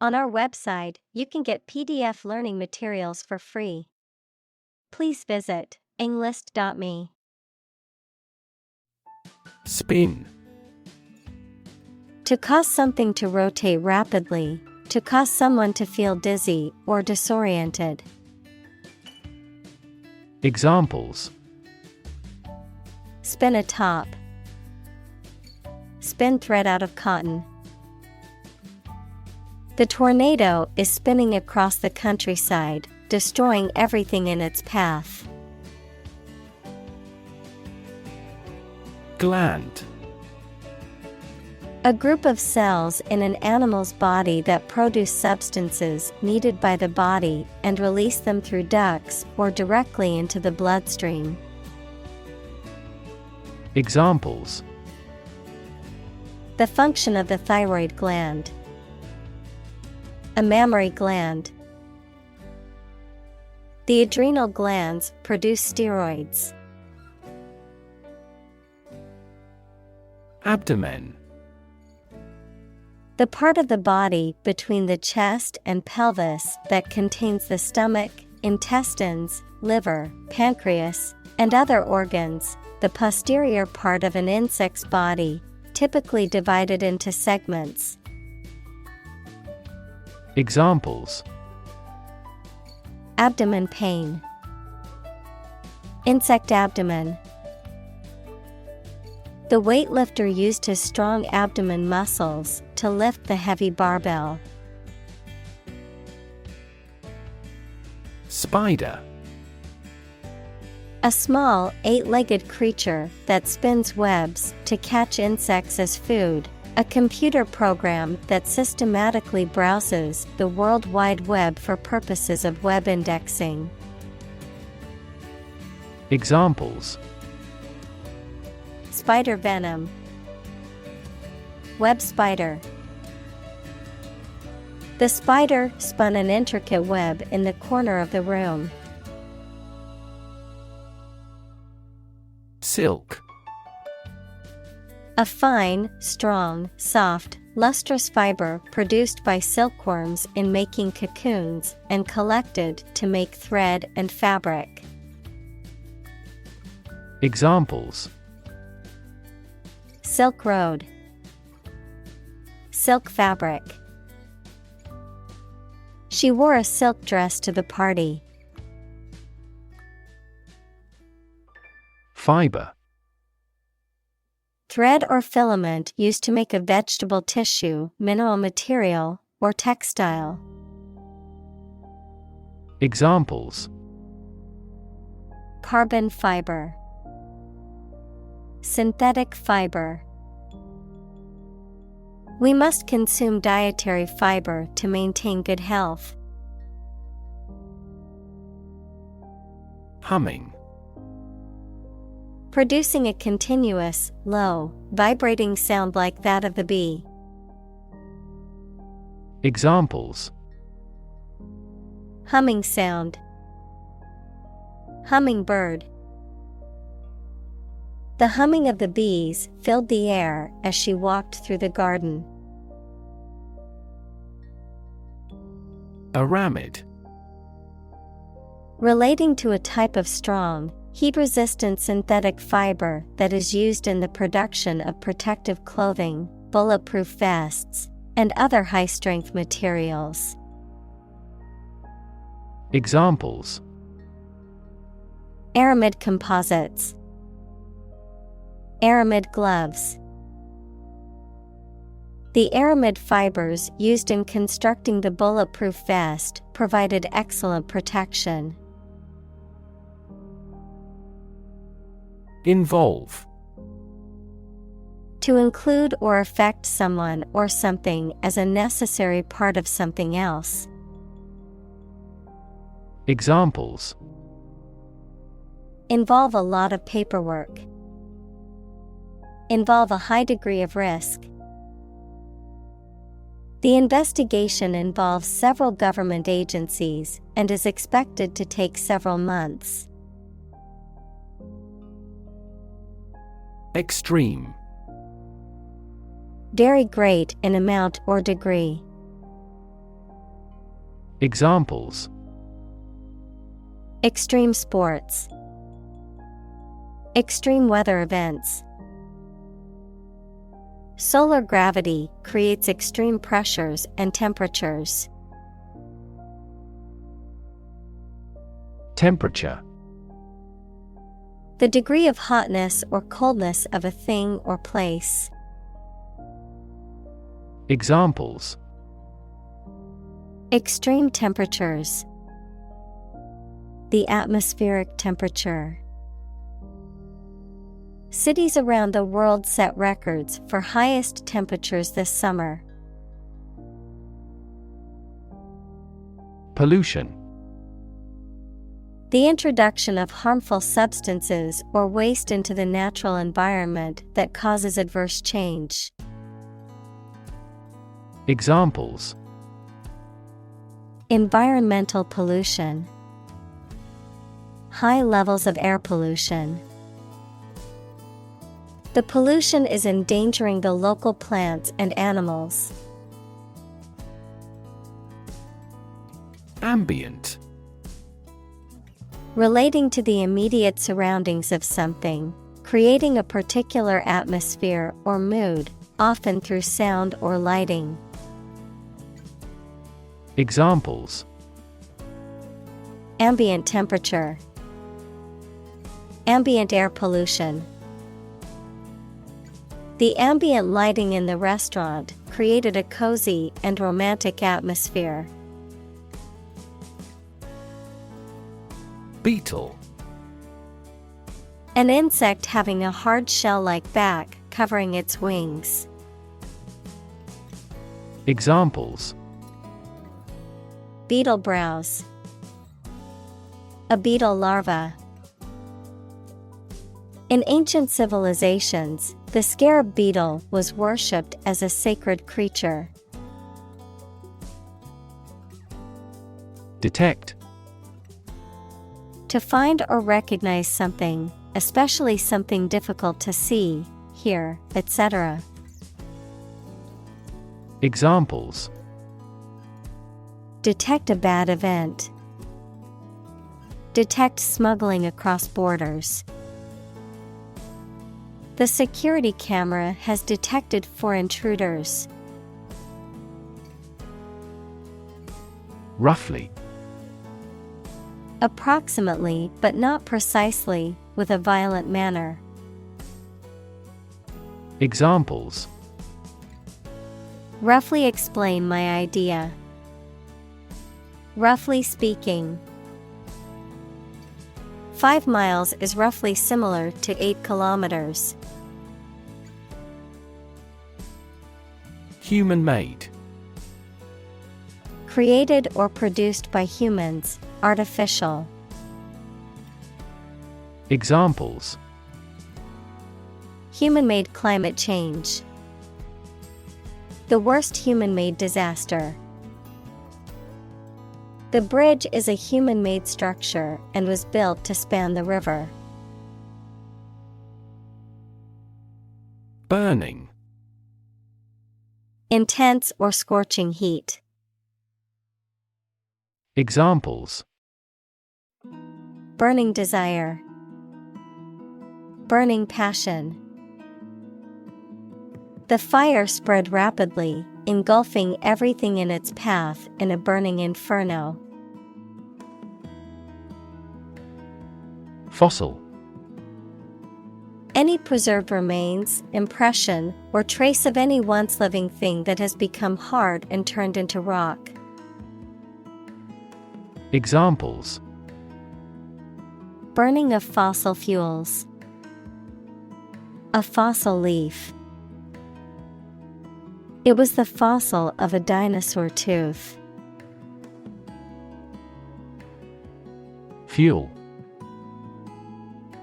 On our website, you can get PDF learning materials for free. Please visit englist.me. Spin. To cause something to rotate rapidly, to cause someone to feel dizzy or disoriented. Examples: Spin a top. Spin thread out of cotton. The tornado is spinning across the countryside, destroying everything in its path. Gland. A group of cells in an animal's body that produce substances needed by the body and release them through ducts or directly into the bloodstream. Examples: The function of the thyroid gland. A mammary gland. The adrenal glands produce steroids. Abdomen. The part of the body between the chest and pelvis that contains the stomach, intestines, liver, pancreas, and other organs, the posterior part of an insect's body, typically divided into segments. Examples: Abdomen pain. Insect abdomen. The weightlifter used his strong abdomen muscles to lift the heavy barbell. Spider. A small, eight-legged creature that spins webs to catch insects as food. A computer program that systematically browses the World Wide Web for purposes of web indexing. Examples: Spider venom. Web spider. The spider spun an intricate web in the corner of the room. Silk. A fine, strong, soft, lustrous fiber produced by silkworms in making cocoons and collected to make thread and fabric. Examples: Silk road. Silk fabric. She wore a silk dress to the party. Fiber. Thread or filament used to make a vegetable tissue, mineral material, or textile. Examples: Carbon fiber. Synthetic fiber. We must consume dietary fiber to maintain good health. Humming. Producing a continuous, low, vibrating sound like that of the bee. Examples: Humming sound. Hummingbird. The humming of the bees filled the air as she walked through the garden. Aramid. Relating to a type of strong, heat-resistant synthetic fiber that is used in the production of protective clothing, bulletproof vests, and other high-strength materials. Examples: Aramid composites. Aramid gloves. The aramid fibers used in constructing the bulletproof vest provided excellent protection. Involve. To include or affect someone or something as a necessary part of something else. Examples: Involve a lot of paperwork. Involve a high degree of risk. The investigation involves several government agencies and is expected to take several months. Extreme. Very great in amount or degree. Examples: extreme sports, extreme weather events. Solar gravity creates extreme pressures and temperatures. Temperature: the degree of hotness or coldness of a thing or place. Examples: extreme temperatures, the atmospheric temperature. Cities around the world set records for highest temperatures this summer. Pollution: the introduction of harmful substances or waste into the natural environment that causes adverse change. Examples: environmental pollution, high levels of air pollution. The pollution is endangering the local plants and animals. Ambient: relating to the immediate surroundings of something, creating a particular atmosphere or mood, often through sound or lighting. Examples: ambient temperature, ambient air pollution. The ambient lighting in the restaurant created a cozy and romantic atmosphere. Beetle: an insect having a hard shell-like back covering its wings. Examples: beetle browse, a beetle larva. In ancient civilizations, the scarab beetle was worshipped as a sacred creature. Detect: to find or recognize something, especially something difficult to see, hear, etc. Examples: detect a bad event, detect smuggling across borders. The security camera has detected 4 intruders. Roughly: approximately but not precisely, with a violent manner. Examples: roughly explain my idea. Roughly speaking. 5 miles is roughly similar to 8 kilometers. Human-made: created or produced by humans, artificial. Examples: human-made climate change. The worst human-made disaster. The bridge is a human-made structure and was built to span the river. Burning: intense or scorching heat. Examples: burning desire, burning passion. The fire spread rapidly, engulfing everything in its path in a burning inferno. Fossil: any preserved remains, impression, or trace of any once living thing that has become hard and turned into rock. Examples: burning of fossil fuels, a fossil leaf. It was the fossil of a dinosaur tooth. Fuel: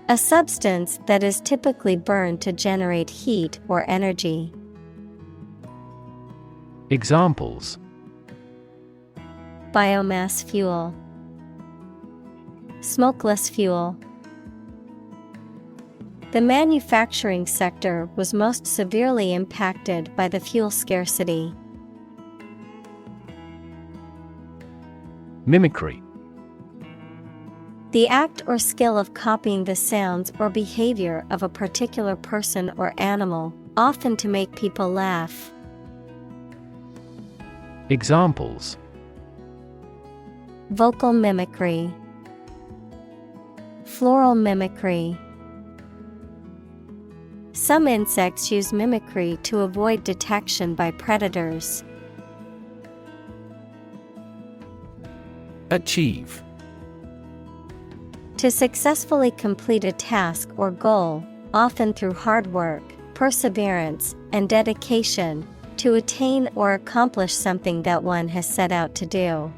a substance that is typically burned to generate heat or energy. Examples: biomass fuel, smokeless fuel. The manufacturing sector was most severely impacted by the fuel scarcity. Mimicry. The act or skill of copying the sounds or behavior of a particular person or animal, often to make people laugh. Examples: Vocal mimicry, floral mimicry. Some insects use mimicry to avoid detection by predators. Achieve. To successfully complete a task or goal, often through hard work, perseverance, and dedication, to attain or accomplish something that one has set out to do.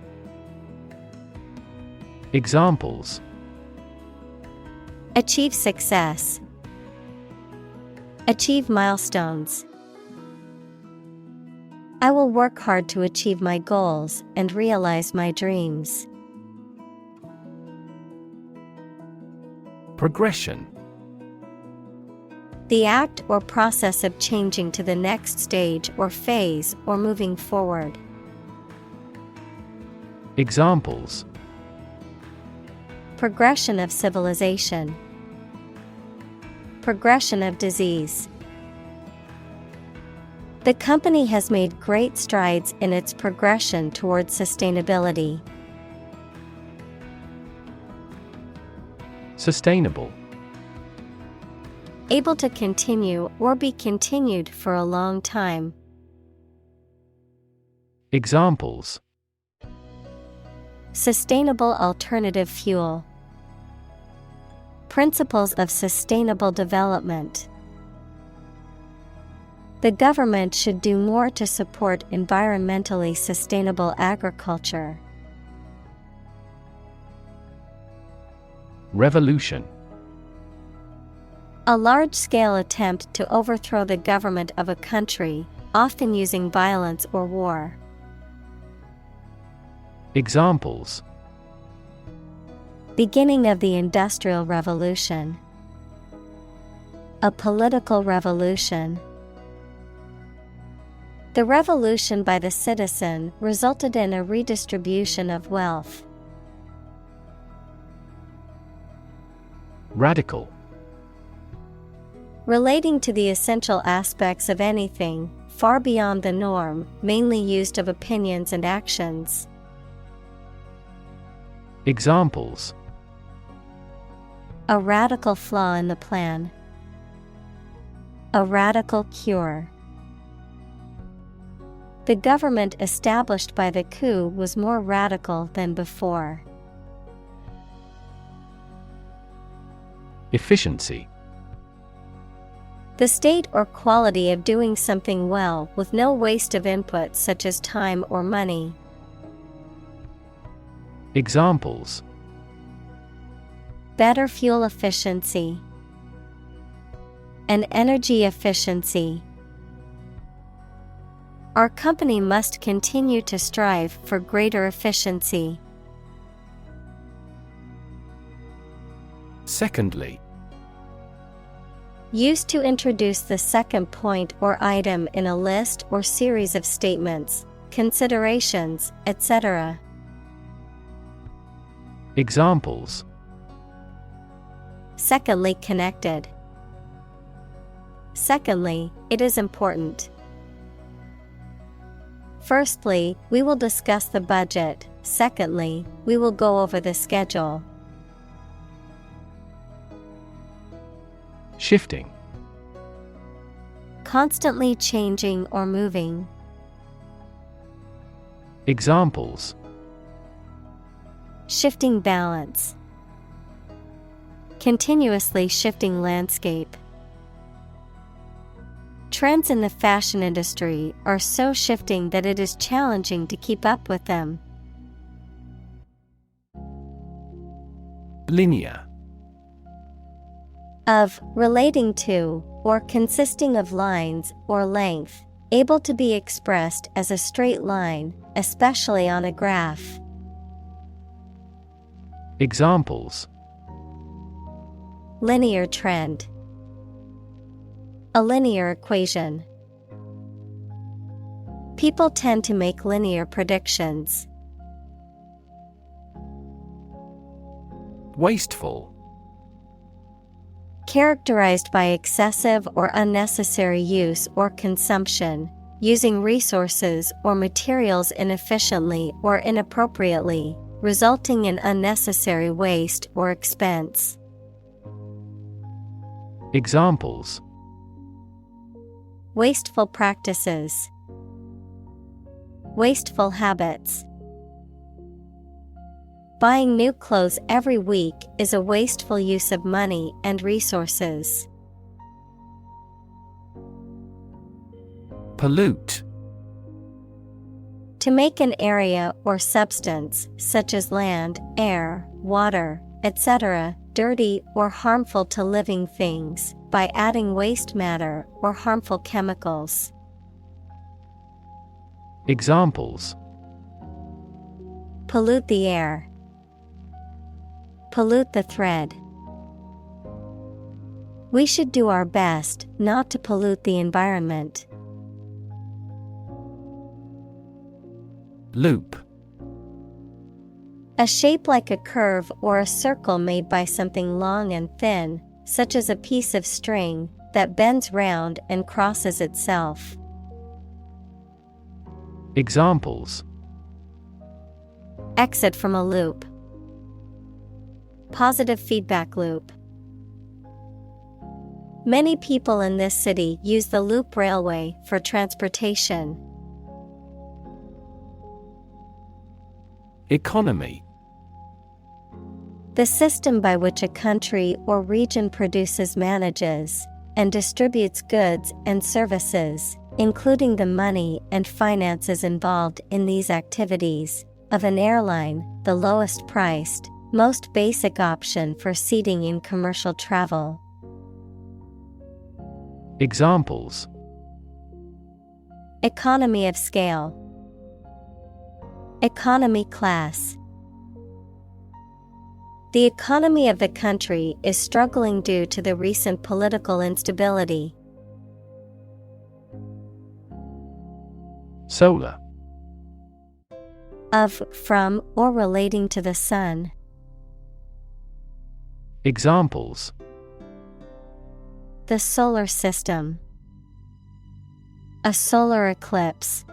Examples: Achieve success. Achieve milestones. I will work hard to achieve my goals and realize my dreams. Progression. The act or process of changing to the next stage or phase or moving forward. Examples: Progression of civilization. Progression of disease. The company has made great strides in its progression towards sustainability. Sustainable. Able to continue or be continued for a long time. Examples: Sustainable alternative fuel. Principles of sustainable development. The government should do more to support environmentally sustainable agriculture. Revolution. A large-scale attempt to overthrow the government of a country, often using violence or war. Examples: Beginning of the Industrial Revolution. A political revolution. The revolution by the citizen resulted in a redistribution of wealth. Radical. Relating to the essential aspects of anything, far beyond the norm, mainly used of opinions and actions. Examples: A radical flaw in the plan. A radical cure. The government established by the coup was more radical than before. Efficiency. The state or quality of doing something well with no waste of input such as time or money. Examples: Better fuel efficiency. An energy efficiency. Our company must continue to strive for greater efficiency. Secondly. Used to introduce the second point or item in a list or series of statements, considerations, etc. Examples: Secondly connected. Secondly, it is important. Firstly, we will discuss the budget. Secondly, we will go over the schedule. Shifting. Constantly changing or moving. Examples: Shifting balance. Continuously shifting landscape. Trends in the fashion industry are so shifting that it is challenging to keep up with them. Linear. Of, relating to, or consisting of lines or length, able to be expressed as a straight line, especially on a graph. Examples: Linear trend. A linear equation. People tend to make linear predictions. Wasteful. Characterized by excessive or unnecessary use or consumption, using resources or materials inefficiently or inappropriately, resulting in unnecessary waste or expense. Examples: Wasteful practices, wasteful habits. Buying new clothes every week is a wasteful use of money and resources. Pollute. To make an area or substance, such as land, air, water, etc., dirty or harmful to living things, by adding waste matter or harmful chemicals. Examples: Pollute the air. Pollute the thread. We should do our best not to pollute the environment. Loop. A shape like a curve or a circle made by something long and thin, such as a piece of string, that bends round and crosses itself. Examples: Exit from a loop. Positive feedback loop. Many people in this city use the loop railway for transportation. Economy. The system by which a country or region produces, manages, and distributes goods and services, including the money and finances involved in these activities, of an airline, the lowest priced, most basic option for seating in commercial travel. Examples: Economy of scale. Economy class. The economy of the country is struggling due to the recent political instability. Solar. Of, from, or relating to the sun. Examples: The solar system. A solar eclipse.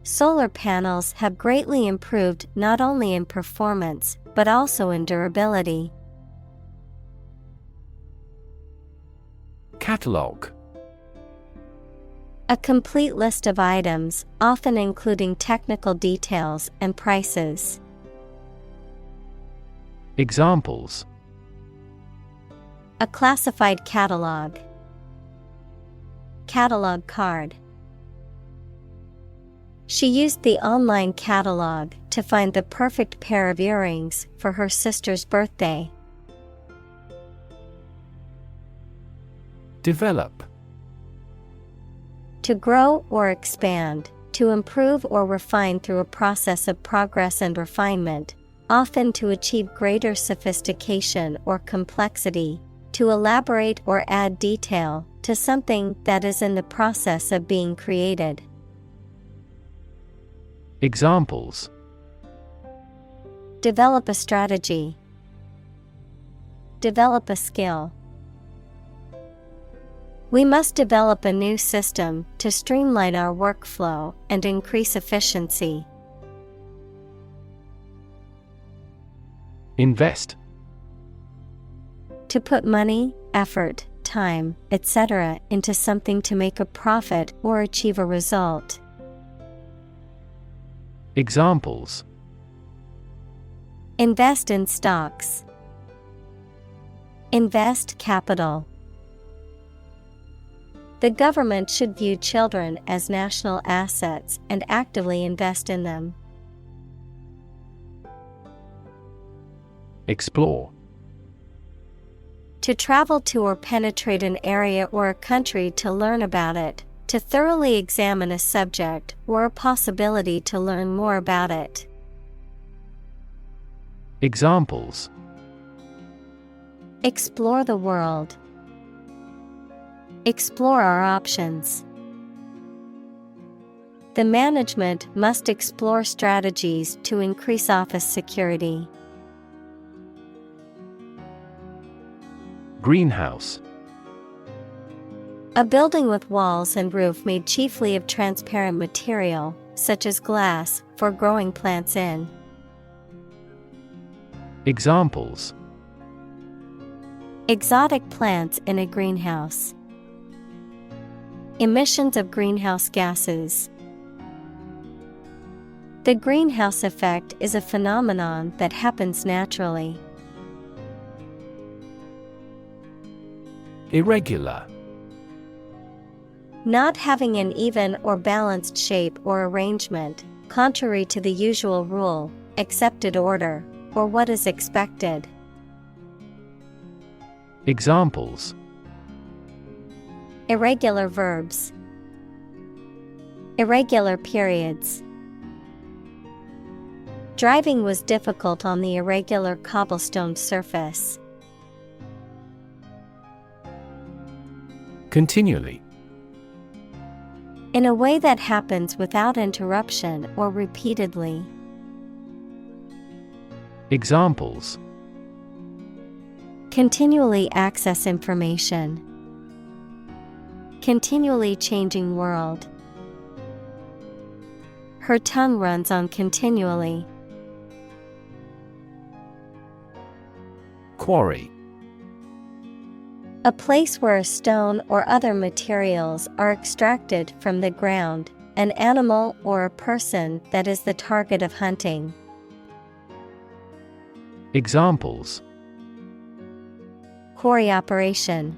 Solar panels have greatly improved not only in performance, but also in durability. Catalog. A complete list of items, often including technical details and prices. Examples: A classified catalog. Catalog card. She used the online catalog to find the perfect pair of earrings for her sister's birthday. Develop. To grow or expand, to improve or refine through a process of progress and refinement, often to achieve greater sophistication or complexity, to elaborate or add detail to something that is in the process of being created. Examples: Develop a strategy. Develop a skill. We must develop a new system to streamline our workflow and increase efficiency. Invest. To put money, effort, time, etc. into something to make a profit or achieve a result. Examples: Invest in stocks. Invest capital. The government should view children as national assets and actively invest in them. Explore. To travel to or penetrate an area or a country to learn about it, to thoroughly examine a subject or a possibility to learn more about it. Examples: Explore the world. Explore our options. The management must explore strategies to increase office security. Greenhouse. A building with walls and roof made chiefly of transparent material, such as glass, for growing plants in. Examples: Exotic plants in a greenhouse. Emissions of greenhouse gases. The greenhouse effect is a phenomenon that happens naturally. Irregular. Not having an even or balanced shape or arrangement, contrary to the usual rule, accepted order, or what is expected. Examples: Irregular verbs. Irregular periods. Driving was difficult on the irregular cobblestone surface. Continually. In a way that happens without interruption or repeatedly. Examples: Continually access information. Continually changing world. Her tongue runs on continually. Quarry. A place where a stone or other materials are extracted from the ground, an animal or a person that is the target of hunting. Examples: Quarry operation.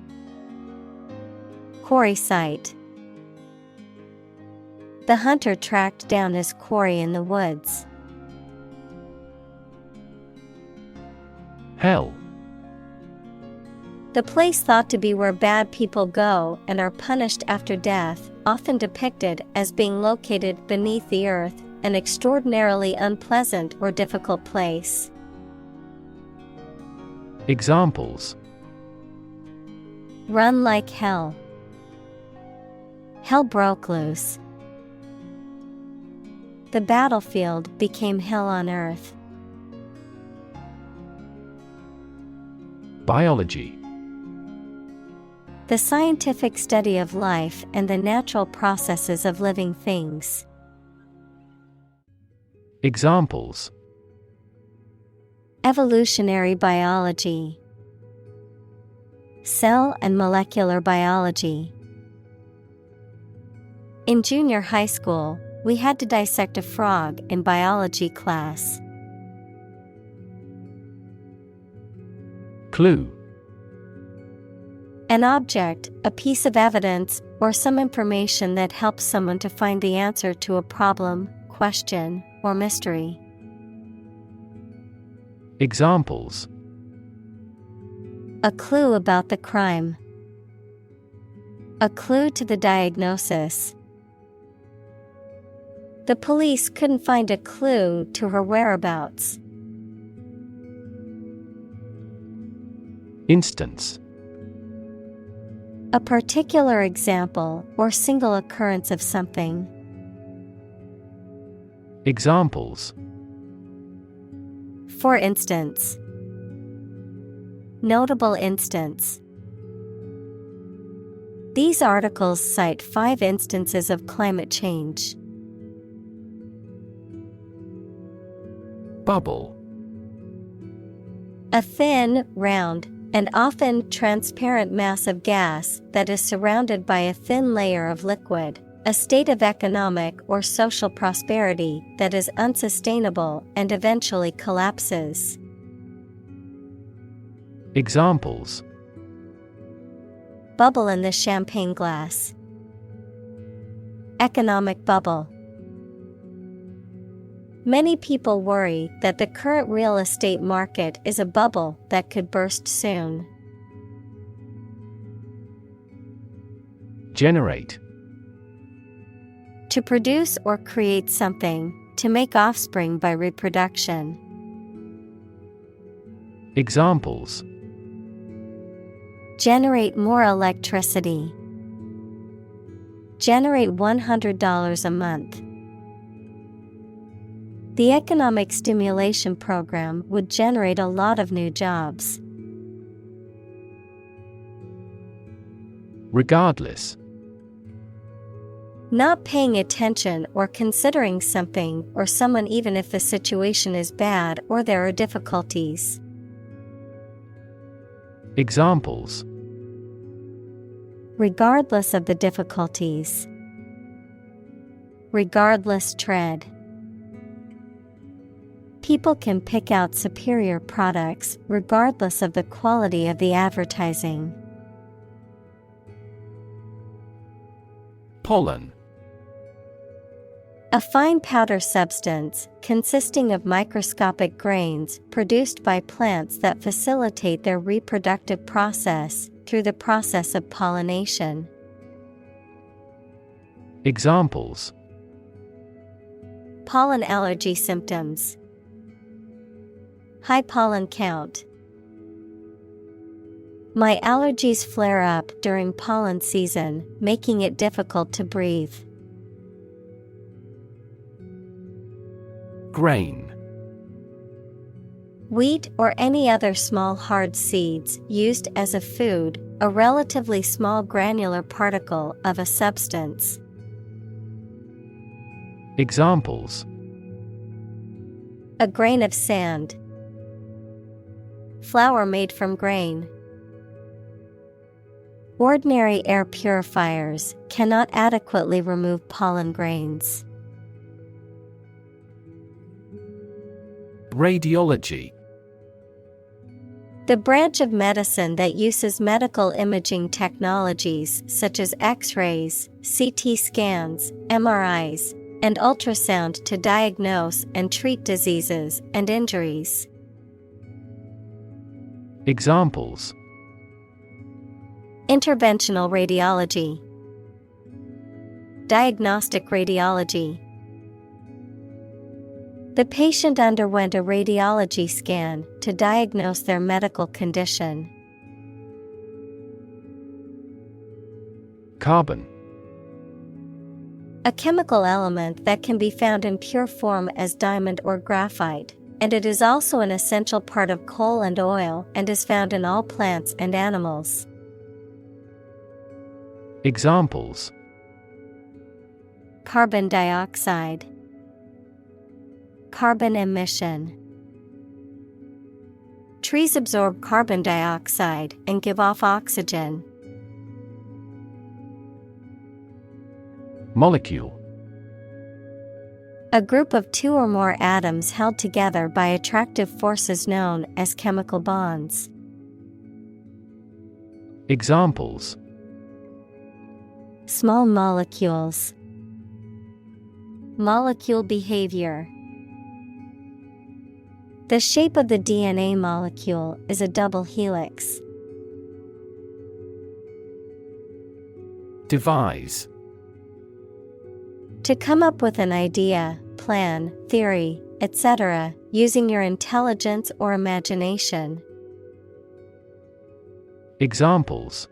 Quarry site. The hunter tracked down his quarry in the woods. Hell. The place thought to be where bad people go and are punished after death, often depicted as being located beneath the earth, an extraordinarily unpleasant or difficult place. Examples: Run like hell. Hell broke loose. The battlefield became hell on earth. Biology. The scientific study of life and the natural processes of living things. Examples: Evolutionary biology. Cell and molecular biology. In junior high school, we had to dissect a frog in biology class. Clue. An object, a piece of evidence, or some information that helps someone to find the answer to a problem, question, or mystery. Examples: A clue about the crime. A clue to the diagnosis. The police couldn't find a clue to her whereabouts. Instance. A particular example or single occurrence of something. Examples: For instance. Notable instance. These articles cite 5 instances of climate change. Bubble. A thin, round, and often transparent mass of gas that is surrounded by a thin layer of liquid, a state of economic or social prosperity that is unsustainable and eventually collapses. Examples: Bubble in the champagne glass. Economic bubble. Many people worry that the current real estate market is a bubble that could burst soon. Generate. To produce or create something, to make offspring by reproduction. Examples: Generate more electricity. Generate $100 a month. The economic stimulation program would generate a lot of new jobs. Regardless. Not paying attention or considering something or someone even if the situation is bad or there are difficulties. Examples: Regardless of the difficulties. Regardless tread. People can pick out superior products regardless of the quality of the advertising. Pollen. A fine powder substance consisting of microscopic grains produced by plants that facilitate their reproductive process through the process of pollination. Examples: Pollen allergy symptoms. High pollen count. My allergies flare up during pollen season, making it difficult to breathe. Grain. Wheat or any other small hard seeds used as a food, a relatively small granular particle of a substance. Examples: A grain of sand. Flour made from grain. Ordinary air purifiers cannot adequately remove pollen grains. Radiology. The branch of medicine that uses medical imaging technologies such as X-rays, CT scans, MRIs, and ultrasound to diagnose and treat diseases and injuries. Examples: Interventional radiology. Diagnostic radiology. The patient underwent a radiology scan to diagnose their medical condition. Carbon. A chemical element that can be found in pure form as diamond or graphite, and it is also an essential part of coal and oil and is found in all plants and animals. Examples: Carbon dioxide. Carbon emission. Trees absorb carbon dioxide and give off oxygen. Molecule. A group of two or more atoms held together by attractive forces known as chemical bonds. Examples: Small molecules. Molecule behavior. The shape of the DNA molecule is a double helix. Devise. To come up with an idea, plan, theory, etc., using your intelligence or imagination. Examples: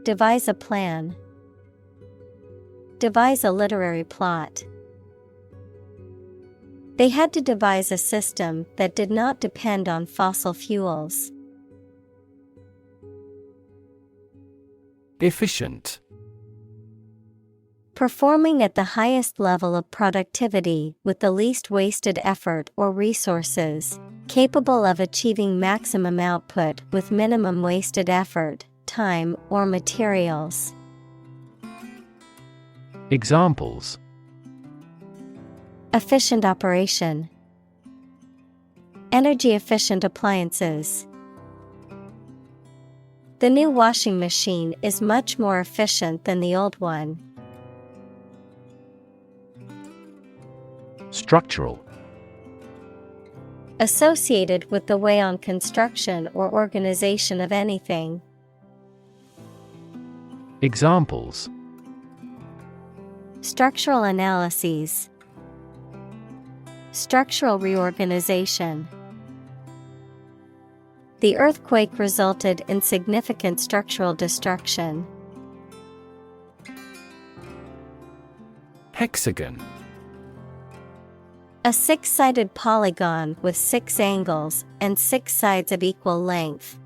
Devise a plan. Devise a literary plot. They had to devise a system that did not depend on fossil fuels. Efficient. Performing at the highest level of productivity with the least wasted effort or resources, capable of achieving maximum output with minimum wasted effort, time, or materials. Examples: Efficient operation. Energy efficient appliances. The new washing machine is much more efficient than the old one. Structural. Associated with the way on construction or organization of anything. Examples: Structural analyses. Structural reorganization. The earthquake resulted in significant structural destruction. Hexagon. A six-sided polygon with 6 angles and 6 sides of equal length.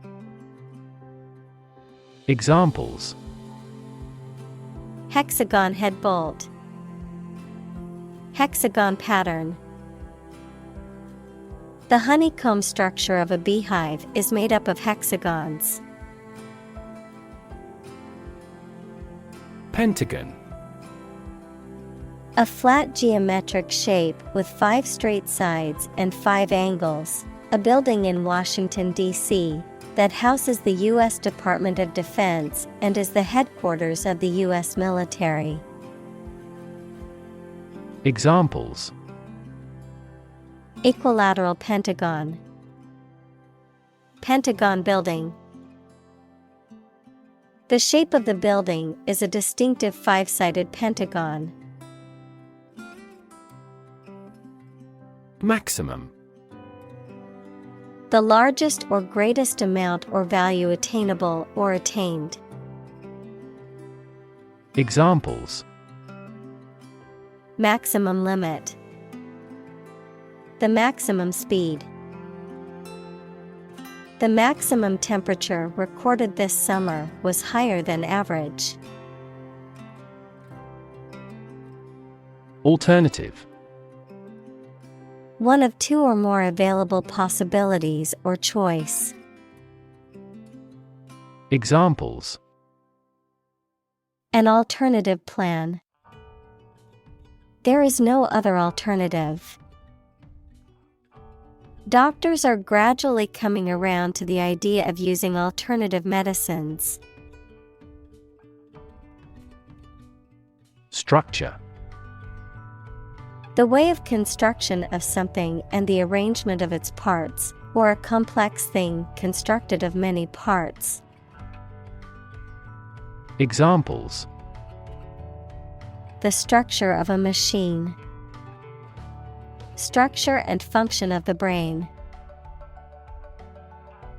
Examples: hexagon head bolt, hexagon pattern. The honeycomb structure of a beehive is made up of hexagons. Pentagon. A flat geometric shape with 5 straight sides and 5 angles, a building in Washington, D.C., that houses the U.S. Department of Defense and is the headquarters of the U.S. military. Examples: equilateral pentagon, Pentagon building. The shape of the building is a distinctive 5-sided pentagon. Maximum. The largest or greatest amount or value attainable or attained. Examples: maximum limit, the maximum speed. The maximum temperature recorded this summer was higher than average. Alternative. One of 2 or more available possibilities or choice. Examples: an alternative plan. There is no other alternative. Doctors are gradually coming around to the idea of using alternative medicines. Structure. The way of construction of something and the arrangement of its parts, or a complex thing constructed of many parts. Examples: the structure of a machine, structure and function of the brain.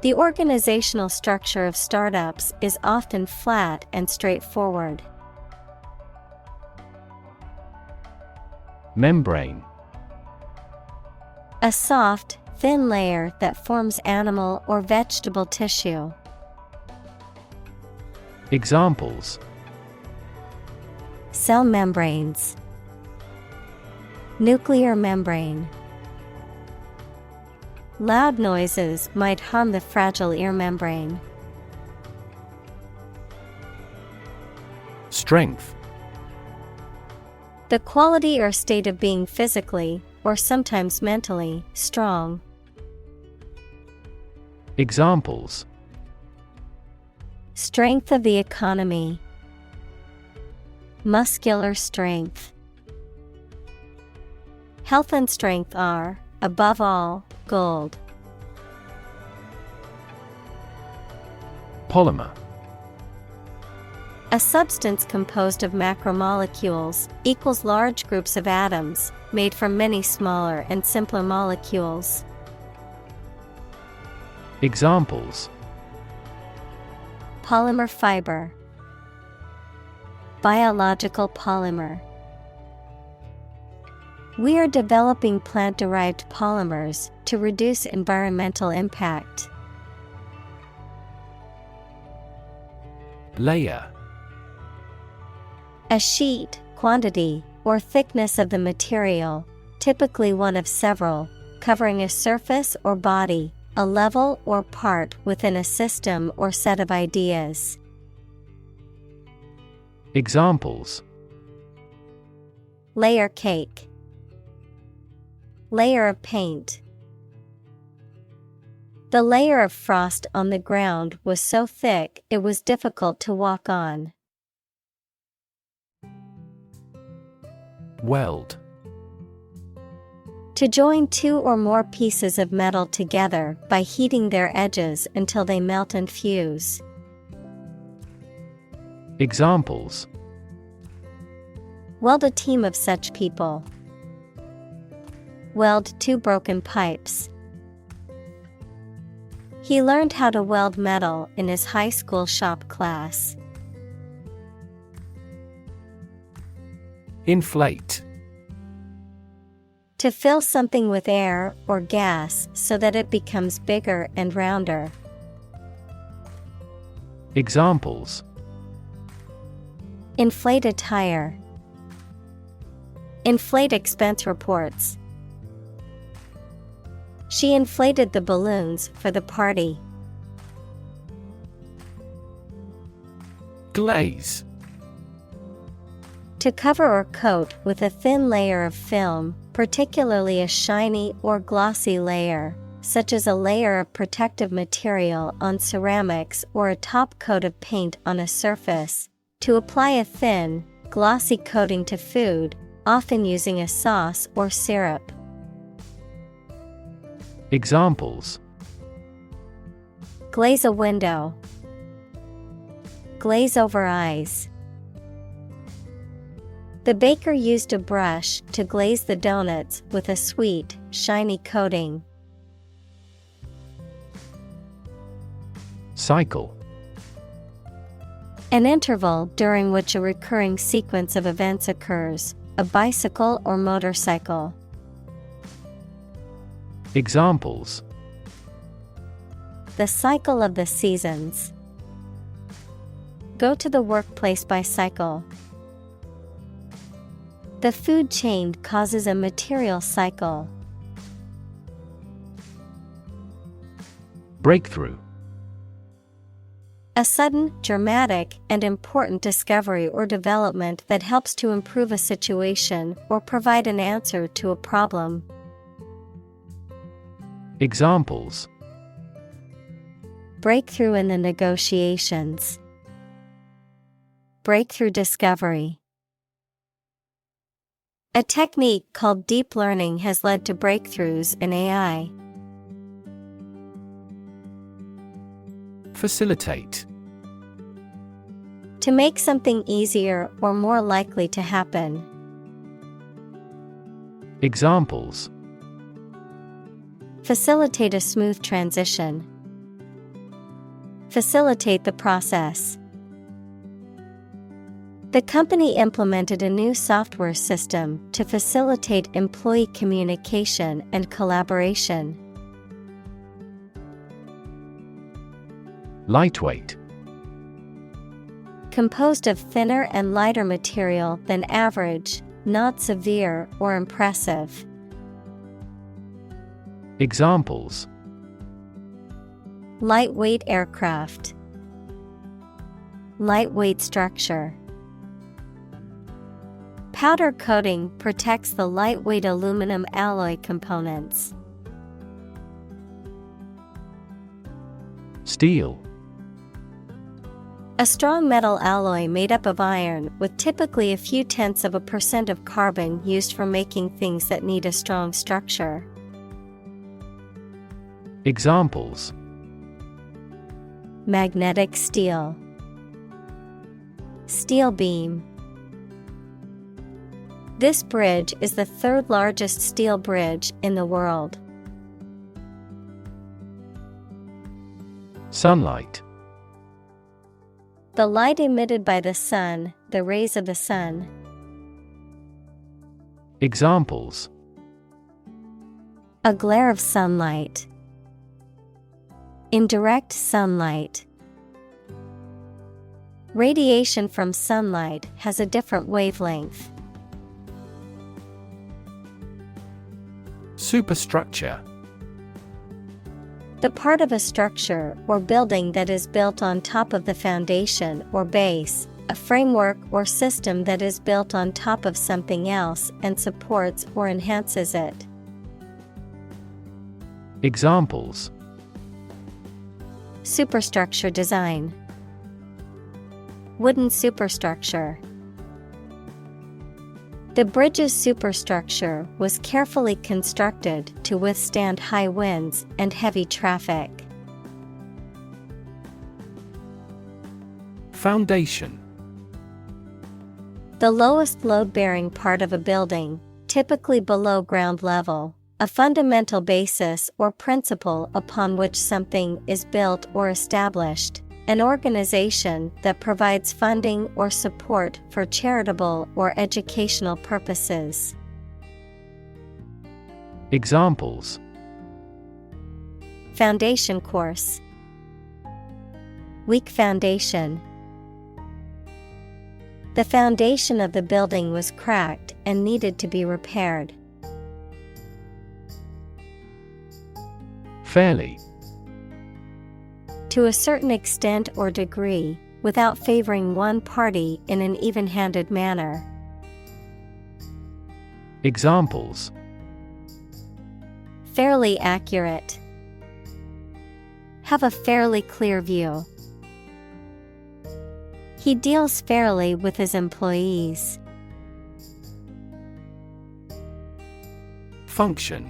The organizational structure of startups is often flat and straightforward. Membrane. A soft, thin layer that forms animal or vegetable tissue. Examples: cell membranes, nuclear membrane. Loud noises might harm the fragile ear membrane. Strength. The quality or state of being physically, or sometimes mentally, strong. Examples: strength of the economy, muscular strength. Health and strength are, above all, gold. Polymer. A substance composed of macromolecules equals large groups of atoms, made from many smaller and simpler molecules. Examples: polymer fiber, biological polymer. We are developing plant-derived polymers to reduce environmental impact. Layer. A sheet, quantity, or thickness of the material, typically one of several, covering a surface or body, a level or part within a system or set of ideas. Examples: layer cake, layer of paint. The layer of frost on the ground was so thick it was difficult to walk on. Weld. To join 2 or more pieces of metal together by heating their edges until they melt and fuse. Examples: weld a team of such people. Weld 2 broken pipes. He learned how to weld metal in his high school shop class. Inflate. To fill something with air or gas so that it becomes bigger and rounder. Examples: inflate a tire, inflate expense reports. She inflated the balloons for the party. Glaze. To cover or coat with a thin layer of film, particularly a shiny or glossy layer, such as a layer of protective material on ceramics or a top coat of paint on a surface. To apply a thin, glossy coating to food, often using a sauce or syrup. Examples: glaze a window, glaze over eyes. The baker used a brush to glaze the donuts with a sweet, shiny coating. Cycle. An interval during which a recurring sequence of events occurs, a bicycle or motorcycle. Examples: the cycle of the seasons. Go to the workplace by cycle. The food chain causes a material cycle. Breakthrough. A sudden, dramatic, and important discovery or development that helps to improve a situation or provide an answer to a problem. Examples: breakthrough in the negotiations. Breakthrough discovery. A technique called deep learning has led to breakthroughs in AI. Facilitate. To make something easier or more likely to happen. Examples: facilitate a smooth transition. Facilitate the process. The company implemented a new software system to facilitate employee communication and collaboration. Lightweight. Composed of thinner and lighter material than average, not severe or impressive. Examples: lightweight aircraft. Lightweight structure. Powder coating protects the lightweight aluminum alloy components. Steel. A strong metal alloy made up of iron with typically a few tenths of a % of carbon used for making things that need a strong structure. Examples: magnetic steel. Steel beam. This bridge is the third largest steel bridge in the world. Sunlight. The light emitted by the sun, the rays of the sun. Examples: a glare of sunlight. Indirect sunlight. Radiation from sunlight has a different wavelength. Superstructure. The part of a structure or building that is built on top of the foundation or base, a framework or system that is built on top of something else and supports or enhances it. Examples: superstructure design. Wooden superstructure. The bridge's superstructure was carefully constructed to withstand high winds and heavy traffic. Foundation. The lowest load-bearing part of a building, typically below ground level, a fundamental basis or principle upon which something is built or established. An organization that provides funding or support for charitable or educational purposes. Examples: foundation course. weak foundation. The foundation of the building was cracked and needed to be repaired. Fairly. To a certain extent or degree, without favoring one party in an even-handed manner. Examples: fairly accurate. Have a fairly clear view. He deals fairly with his employees. Function.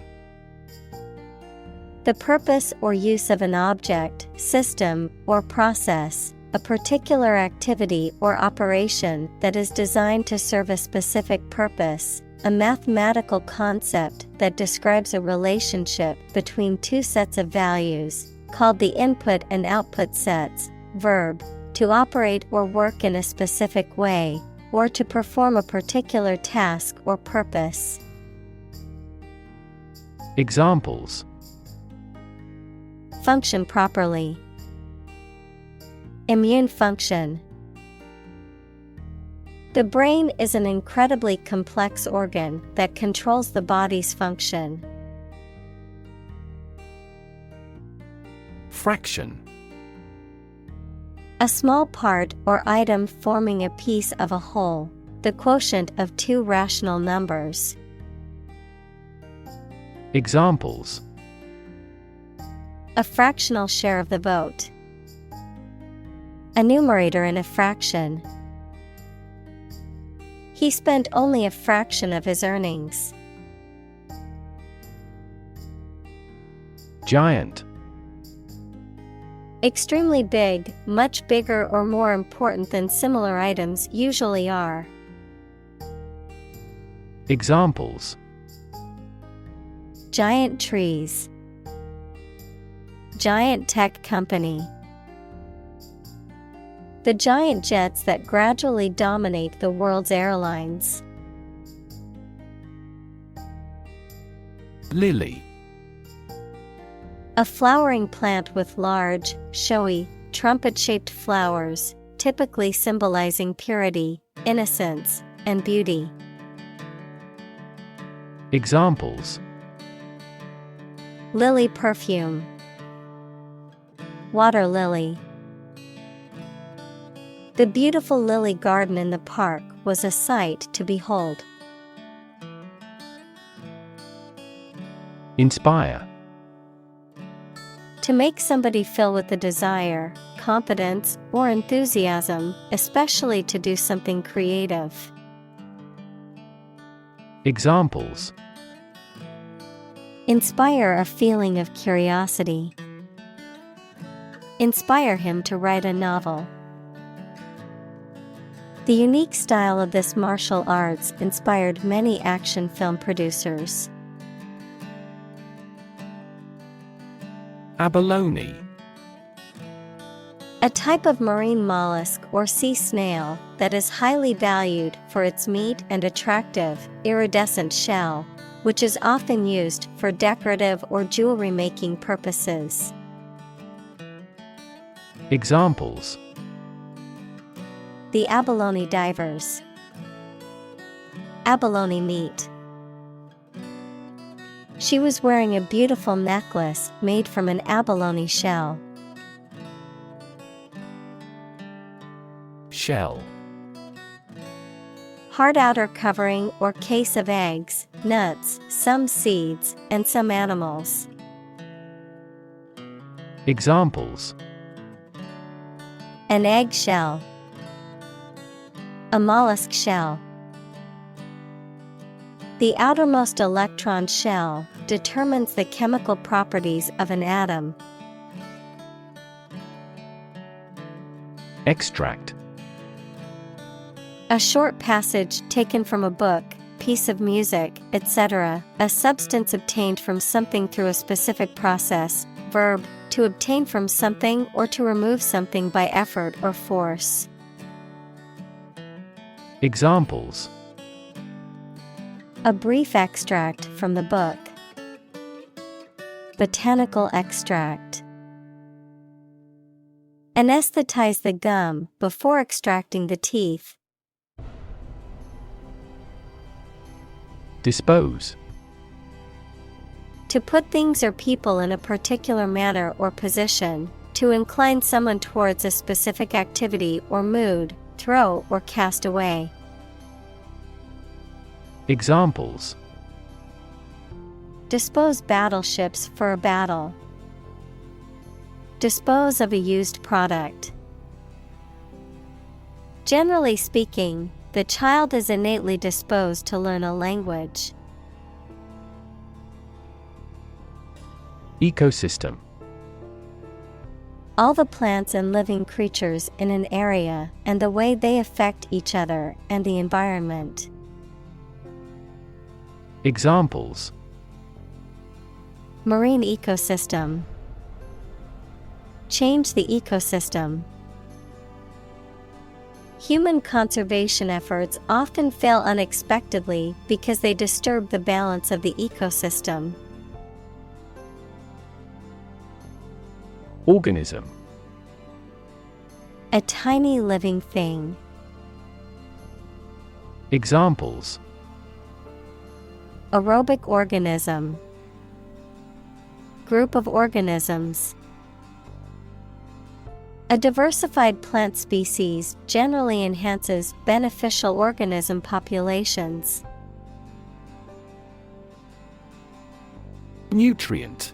The purpose or use of an object, system, or process, a particular activity or operation that is designed to serve a specific purpose, a mathematical concept that describes a relationship between two sets of values, called the input and output sets. Verb, to operate or work in a specific way, or to perform a particular task or purpose. Examples: function properly. Immune function. The brain is an incredibly complex organ that controls the body's function. Fraction. A small part or item forming a piece of a whole, the quotient of two rational numbers. Examples: a fractional share of the vote. A numerator in a fraction. He spent only a fraction of his earnings. Giant. Extremely big, much bigger or more important than similar items usually are. Examples: giant trees. Giant tech company. The giant jets that gradually dominate the world's airlines. Lily. A flowering plant with large, showy, trumpet-shaped flowers, typically symbolizing purity, innocence, and beauty. Examples: lily perfume. Water lily. The beautiful lily garden in the park was a sight to behold. Inspire. To make somebody feel with the desire, confidence, or enthusiasm, especially to do something creative. Examples: inspire a feeling of curiosity. Inspire him to write a novel. The unique style of this martial arts inspired many action film producers. Abalone. A type of marine mollusk or sea snail that is highly valued for its meat and attractive, iridescent shell, which is often used for decorative or jewelry-making purposes. Examples: the abalone divers. Abalone meat. She was wearing a beautiful necklace made from an abalone shell. Shell. Hard outer covering or case of eggs, nuts, some seeds, and some animals. Examples: an egg shell. A mollusk shell. The outermost electron shell determines the chemical properties of an atom. Extract. A short passage taken from a book, piece of music, etc., a substance obtained from something through a specific process. Verb, to obtain from something or to remove something by effort or force. Examples: a brief extract from the book. Botanical extract. Anesthetize the gum before extracting the teeth. Dispose. To put things or people in a particular manner or position, to incline someone towards a specific activity or mood, throw or cast away. Examples: Dispose battleships for a battle. Dispose of a used product. Generally speaking, the child is innately disposed to learn a language. Ecosystem. All the plants and living creatures in an area and the way they affect each other and the environment. Examples: Marine ecosystem. Change the ecosystem. Human conservation efforts often fail unexpectedly because they disturb the balance of the ecosystem. Organism. A tiny living thing. Examples: Aerobic organism. Group of organisms. A diversified plant species generally enhances beneficial organism populations. Nutrient.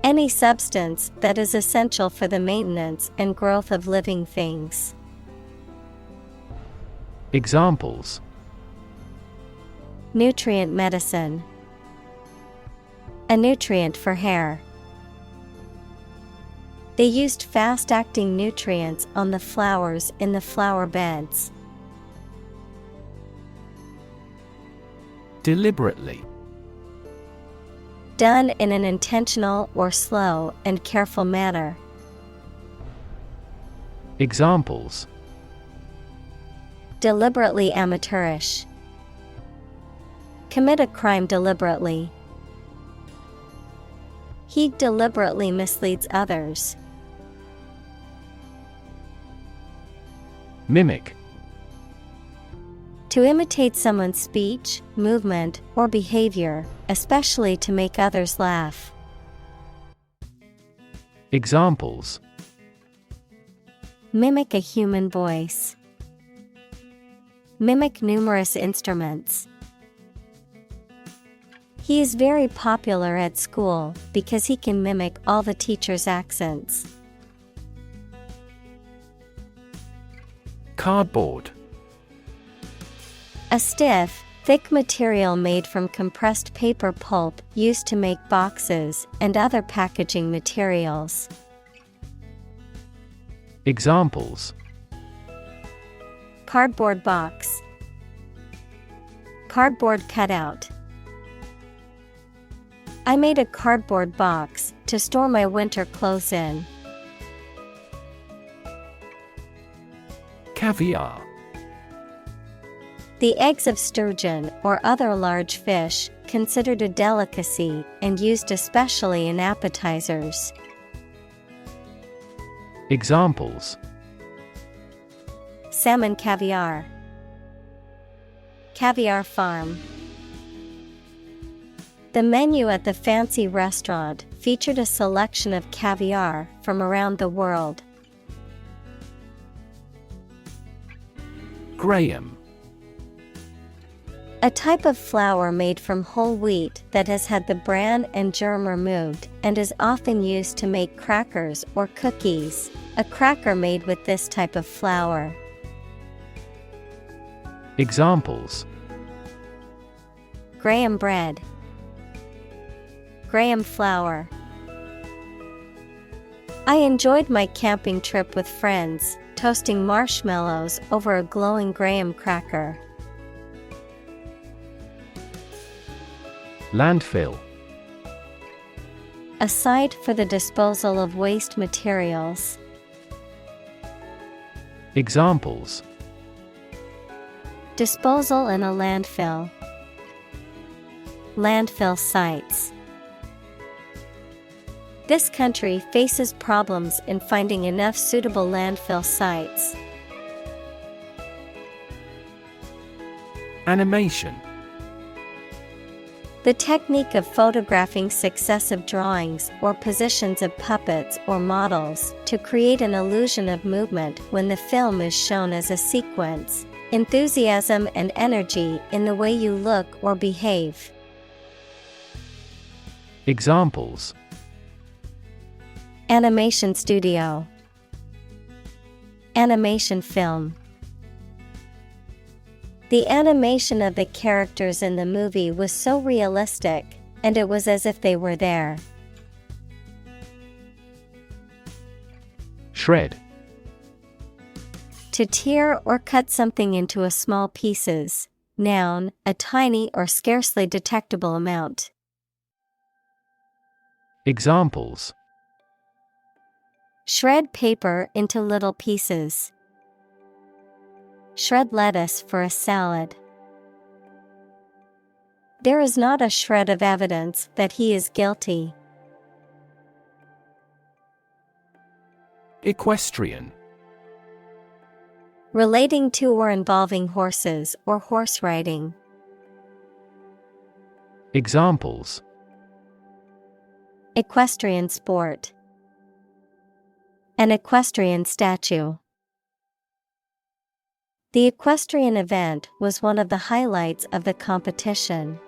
Any substance that is essential for the maintenance and growth of living things. Examples: Nutrient medicine. A nutrient for hair. They used fast-acting nutrients on the flowers in the flower beds. Deliberately. Done in an intentional or slow and careful manner. Examples: Deliberately amateurish. Commit a crime deliberately. He deliberately misleads others. Mimic. To imitate someone's speech, movement, or behavior, especially to make others laugh. Examples: Mimic a human voice. Mimic numerous instruments. He is very popular at school because he can mimic all the teachers' accents. Cardboard. A stiff, thick material made from compressed paper pulp used to make boxes and other packaging materials. Examples: Cardboard box. Cardboard cutout. I made a cardboard box to store my winter clothes in. Caviar. The eggs of sturgeon or other large fish, considered a delicacy and used especially in appetizers. Examples: Salmon caviar. Caviar farm. The menu at the fancy restaurant featured a selection of caviar from around the world. Graham. A type of flour made from whole wheat that has had the bran and germ removed and is often used to make crackers or cookies. A cracker made with this type of flour. Examples: Graham bread. Graham flour. I enjoyed my camping trip with friends, toasting marshmallows over a glowing graham cracker. Landfill. A site for the disposal of waste materials. Examples: Disposal in a landfill. Landfill sites. This country faces problems in finding enough suitable landfill sites. Animation. The technique of photographing successive drawings or positions of puppets or models to create an illusion of movement when the film is shown as a sequence. Enthusiasm and energy in the way you look or behave. Examples: Animation studio, animation film. The animation of the characters in the movie was so realistic, and it was as if they were there. Shred. To tear or cut something into a small pieces. Noun, a tiny or scarcely detectable amount. Examples: Shred paper into little pieces. Shred lettuce for a salad. There is not a shred of evidence that he is guilty. Equestrian. Relating to or involving horses or horse riding. Examples: Equestrian sport. An equestrian statue. The equestrian event was one of the highlights of the competition.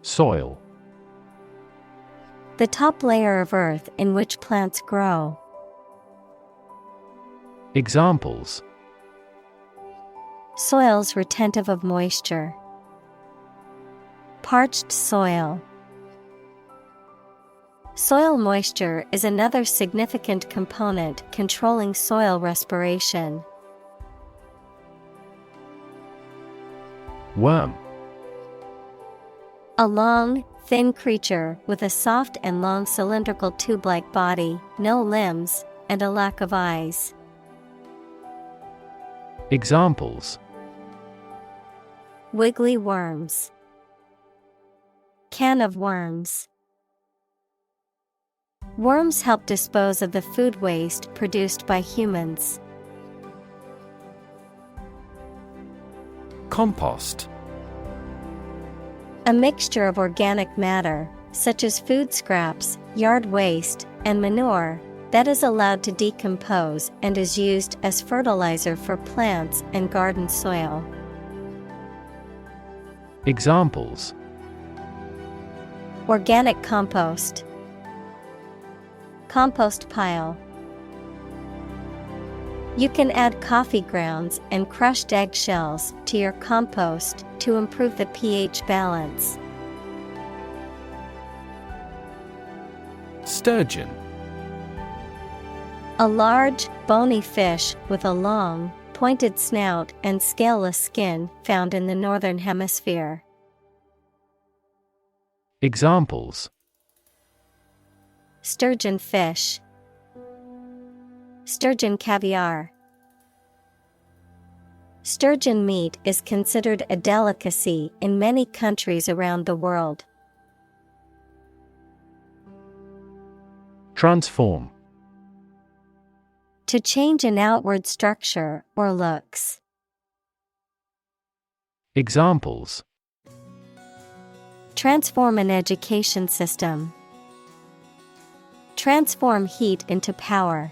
Soil. The top layer of earth in which plants grow. Examples: Soils retentive of moisture. Parched soil. Soil moisture is another significant component controlling soil respiration. Worm. A long, thin creature with a soft and long cylindrical tube-like body, no limbs, and a lack of eyes. Examples: Wiggly worms. Can of worms. Worms help dispose of the food waste produced by humans. Compost. A mixture of organic matter, such as food scraps, yard waste, and manure, that is allowed to decompose and is used as fertilizer for plants and garden soil. Examples: Organic compost. Compost pile. You can add coffee grounds and crushed eggshells to your compost to improve the pH balance. Sturgeon. A large, bony fish with a long, pointed snout and scaleless skin found in the northern hemisphere. Examples: Sturgeon fish. Sturgeon caviar. Sturgeon meat is considered a delicacy in many countries around the world. Transform. To change an outward structure or looks. Examples: Transform an education system. Transform heat into power.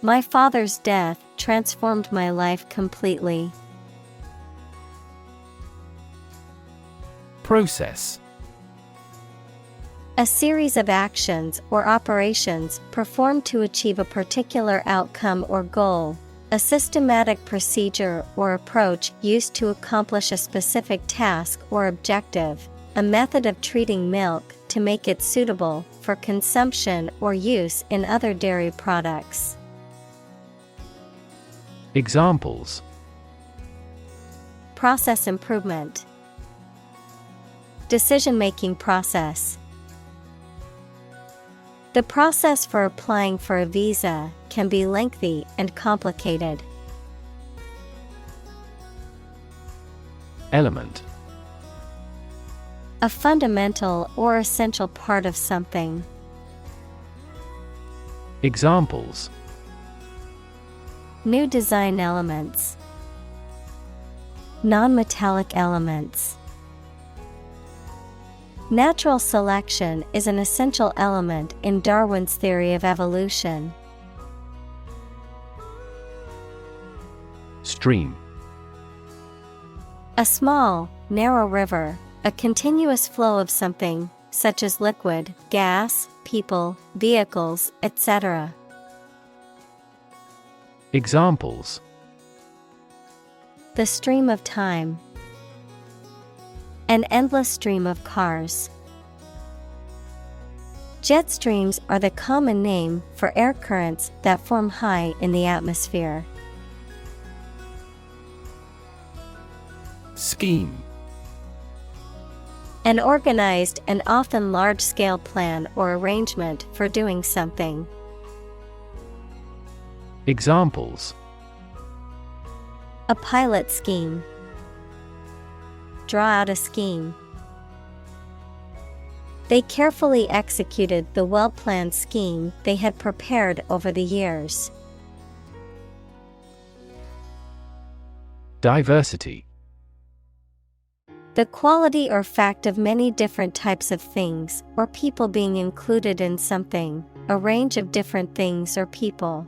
My father's death transformed my life completely. Process. A series of actions or operations performed to achieve a particular outcome or goal. A systematic procedure or approach used to accomplish a specific task or objective. A method of treating milk to make it suitable for consumption or use in other dairy products. Examples: Process improvement. Decision-making process. The process for applying for a visa can be lengthy and complicated. Element. A fundamental or essential part of something. Examples: New design elements. Non-metallic elements. Natural selection is an essential element in Darwin's theory of evolution. Stream. A small, narrow river, a continuous flow of something, such as liquid, gas, people, vehicles, etc. Examples: The stream of time. An endless stream of cars. Jet streams are the common name for air currents that form high in the atmosphere. Scheme. An organized and often large-scale plan or arrangement for doing something. Examples: A pilot scheme. Draw out a scheme. They carefully executed the well-planned scheme they had prepared over the years. Diversity. The quality or fact of many different types of things or people being included in something, a range of different things or people.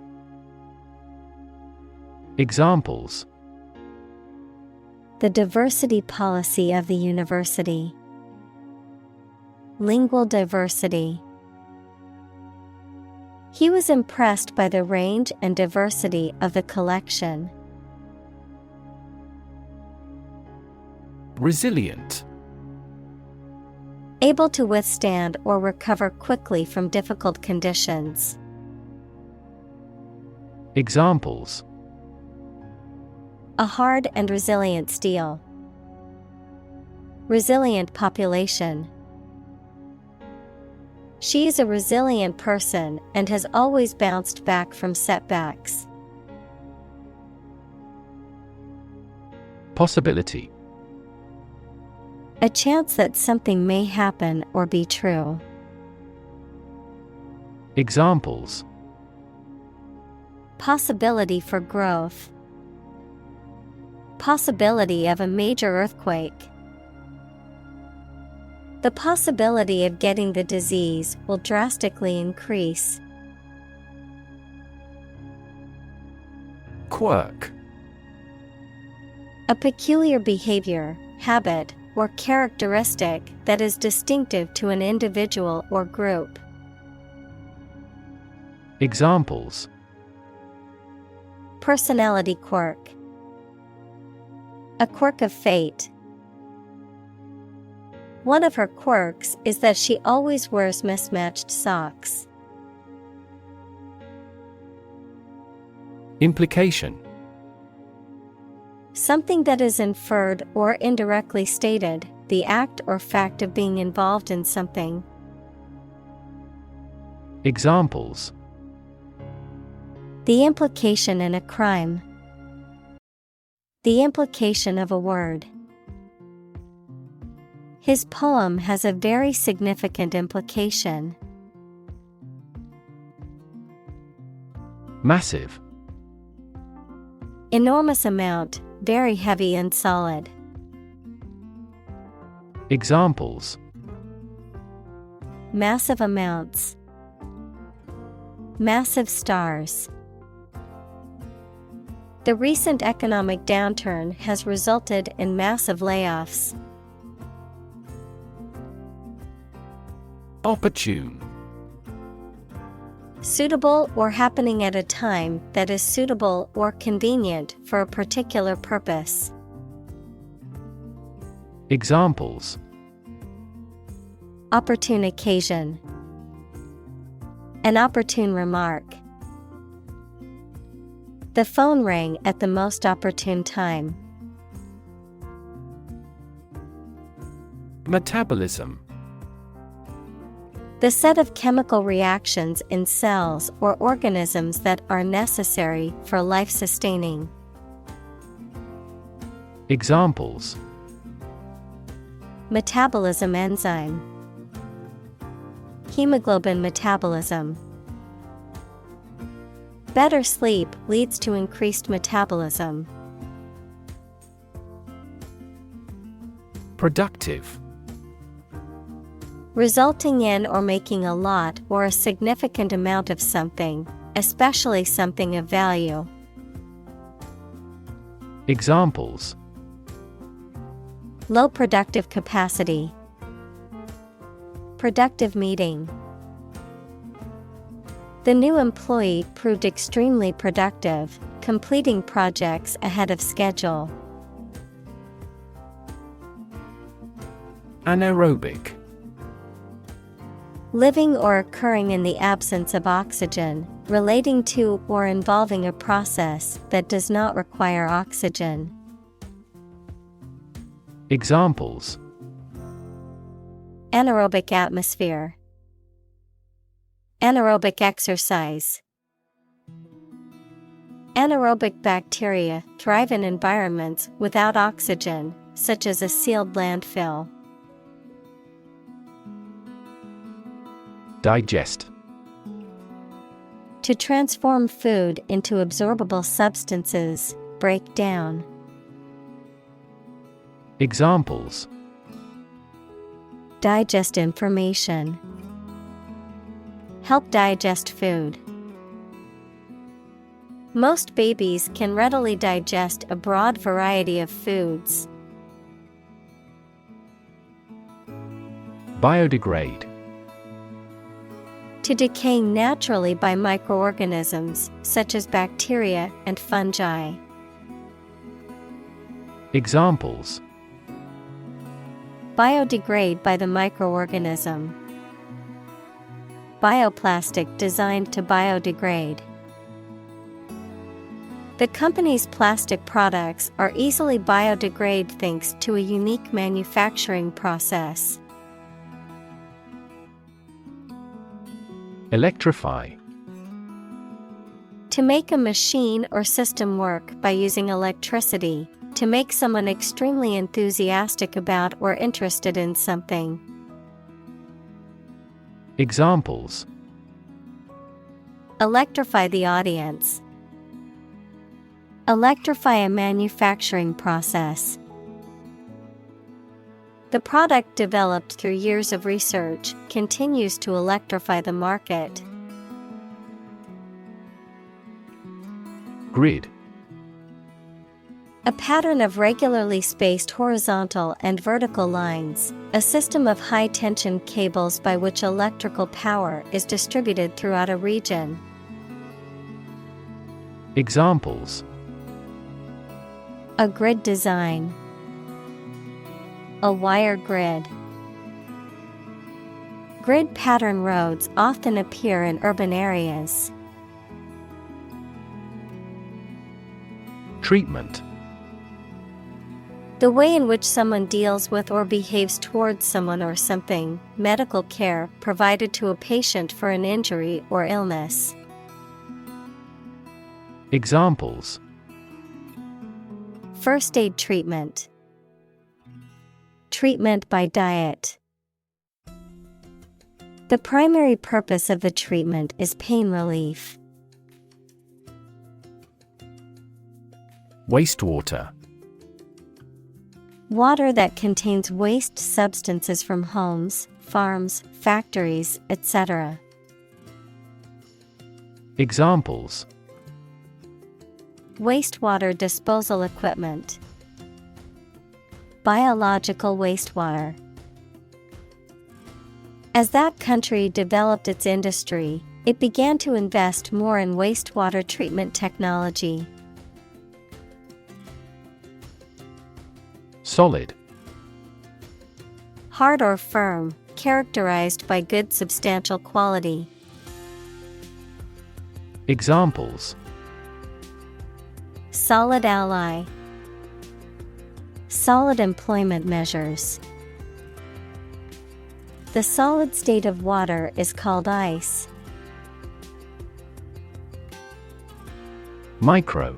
Examples: The diversity policy of the university. Lingual diversity. He was impressed by the range and diversity of the collection. Resilient. Able to withstand or recover quickly from difficult conditions. Examples: A hard and resilient steel. Resilient population. She is a resilient person and has always bounced back from setbacks. Possibility. A chance that something may happen or be true. Examples: Possibility for growth. Possibility of a major earthquake. The possibility of getting the disease will drastically increase. Quirk. A peculiar behavior, habit, or characteristic that is distinctive to an individual or group. Examples: Personality quirk. A quirk of fate. One of her quirks is that she always wears mismatched socks. Implication. Something that is inferred or indirectly stated, the act or fact of being involved in something. Examples: The implication in a crime. The implication of a word. His poem has a very significant implication. Massive. Enormous amount, very heavy and solid. Examples: Massive amounts. Massive stars. The recent economic downturn has resulted in massive layoffs. Opportune. Suitable or happening at a time that is suitable or convenient for a particular purpose. Examples: Opportune occasion. An opportune remark. The phone rang at the most opportune time. Metabolism. The set of chemical reactions in cells or organisms that are necessary for life sustaining. Examples: Metabolism enzyme. Hemoglobin metabolism. Better sleep leads to increased metabolism. Productive. Resulting in or making a lot or a significant amount of something, especially something of value. Examples: Low productive capacity. Productive meeting. The new employee proved extremely productive, completing projects ahead of schedule. Anaerobic. Living or occurring in the absence of oxygen, relating to or involving a process that does not require oxygen. Examples: Anaerobic atmosphere. Anaerobic exercise. Anaerobic bacteria thrive in environments without oxygen, such as a sealed landfill. Digest. To transform food into absorbable substances, break down. Examples: Digest information. Help digest food. Most babies can readily digest a broad variety of foods. Biodegrade. To decay naturally by microorganisms, such as bacteria and fungi. Examples: Biodegrade by the microorganism. Bioplastic designed to biodegrade. The company's plastic products are easily biodegrade thanks to a unique manufacturing process. Electrify. To make a machine or system work by using electricity, to make someone extremely enthusiastic about or interested in something. Examples: Electrify the audience. Electrify a manufacturing process. The product developed through years of research continues to electrify the market. Grid. A pattern of regularly spaced horizontal and vertical lines, a system of high-tension cables by which electrical power is distributed throughout a region. Examples: A grid design. A wire grid. Grid pattern roads often appear in urban areas. Treatment. The way in which someone deals with or behaves towards someone or something, medical care provided to a patient for an injury or illness. Examples: First aid treatment. Treatment by diet. The primary purpose of the treatment is pain relief. Wastewater. Water that contains waste substances from homes, farms, factories, etc. Examples: Wastewater disposal equipment. Biological wastewater. As that country developed its industry, it began to invest more in wastewater treatment technology. Solid. Hard or firm, characterized by good substantial quality. Examples: Solid ally. Solid employment measures. The solid state of water is called ice. Micro.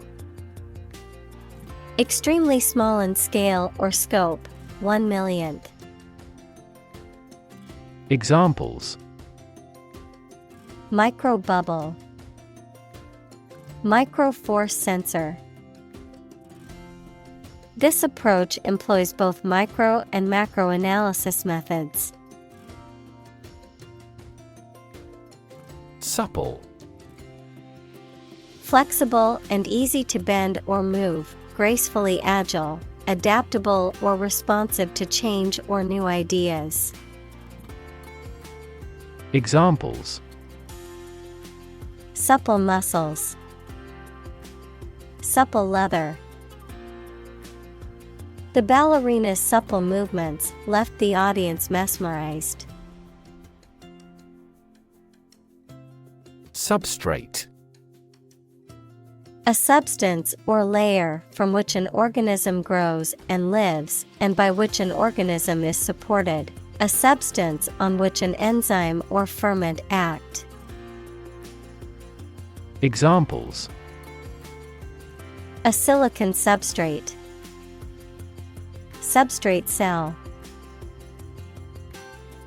Extremely small in scale or scope, 1/millionth. Examples: microbubble, microforce sensor. This approach employs both micro and macro analysis methods. Supple. Flexible and easy to bend or move, gracefully agile, adaptable or responsive to change or new ideas. Examples: supple muscles, supple leather. The ballerina's supple movements left the audience mesmerized. Substrate. A substance or layer from which an organism grows and lives, and by which an organism is supported. A substance on which an enzyme or ferment act. Examples: a silicon substrate, substrate cell.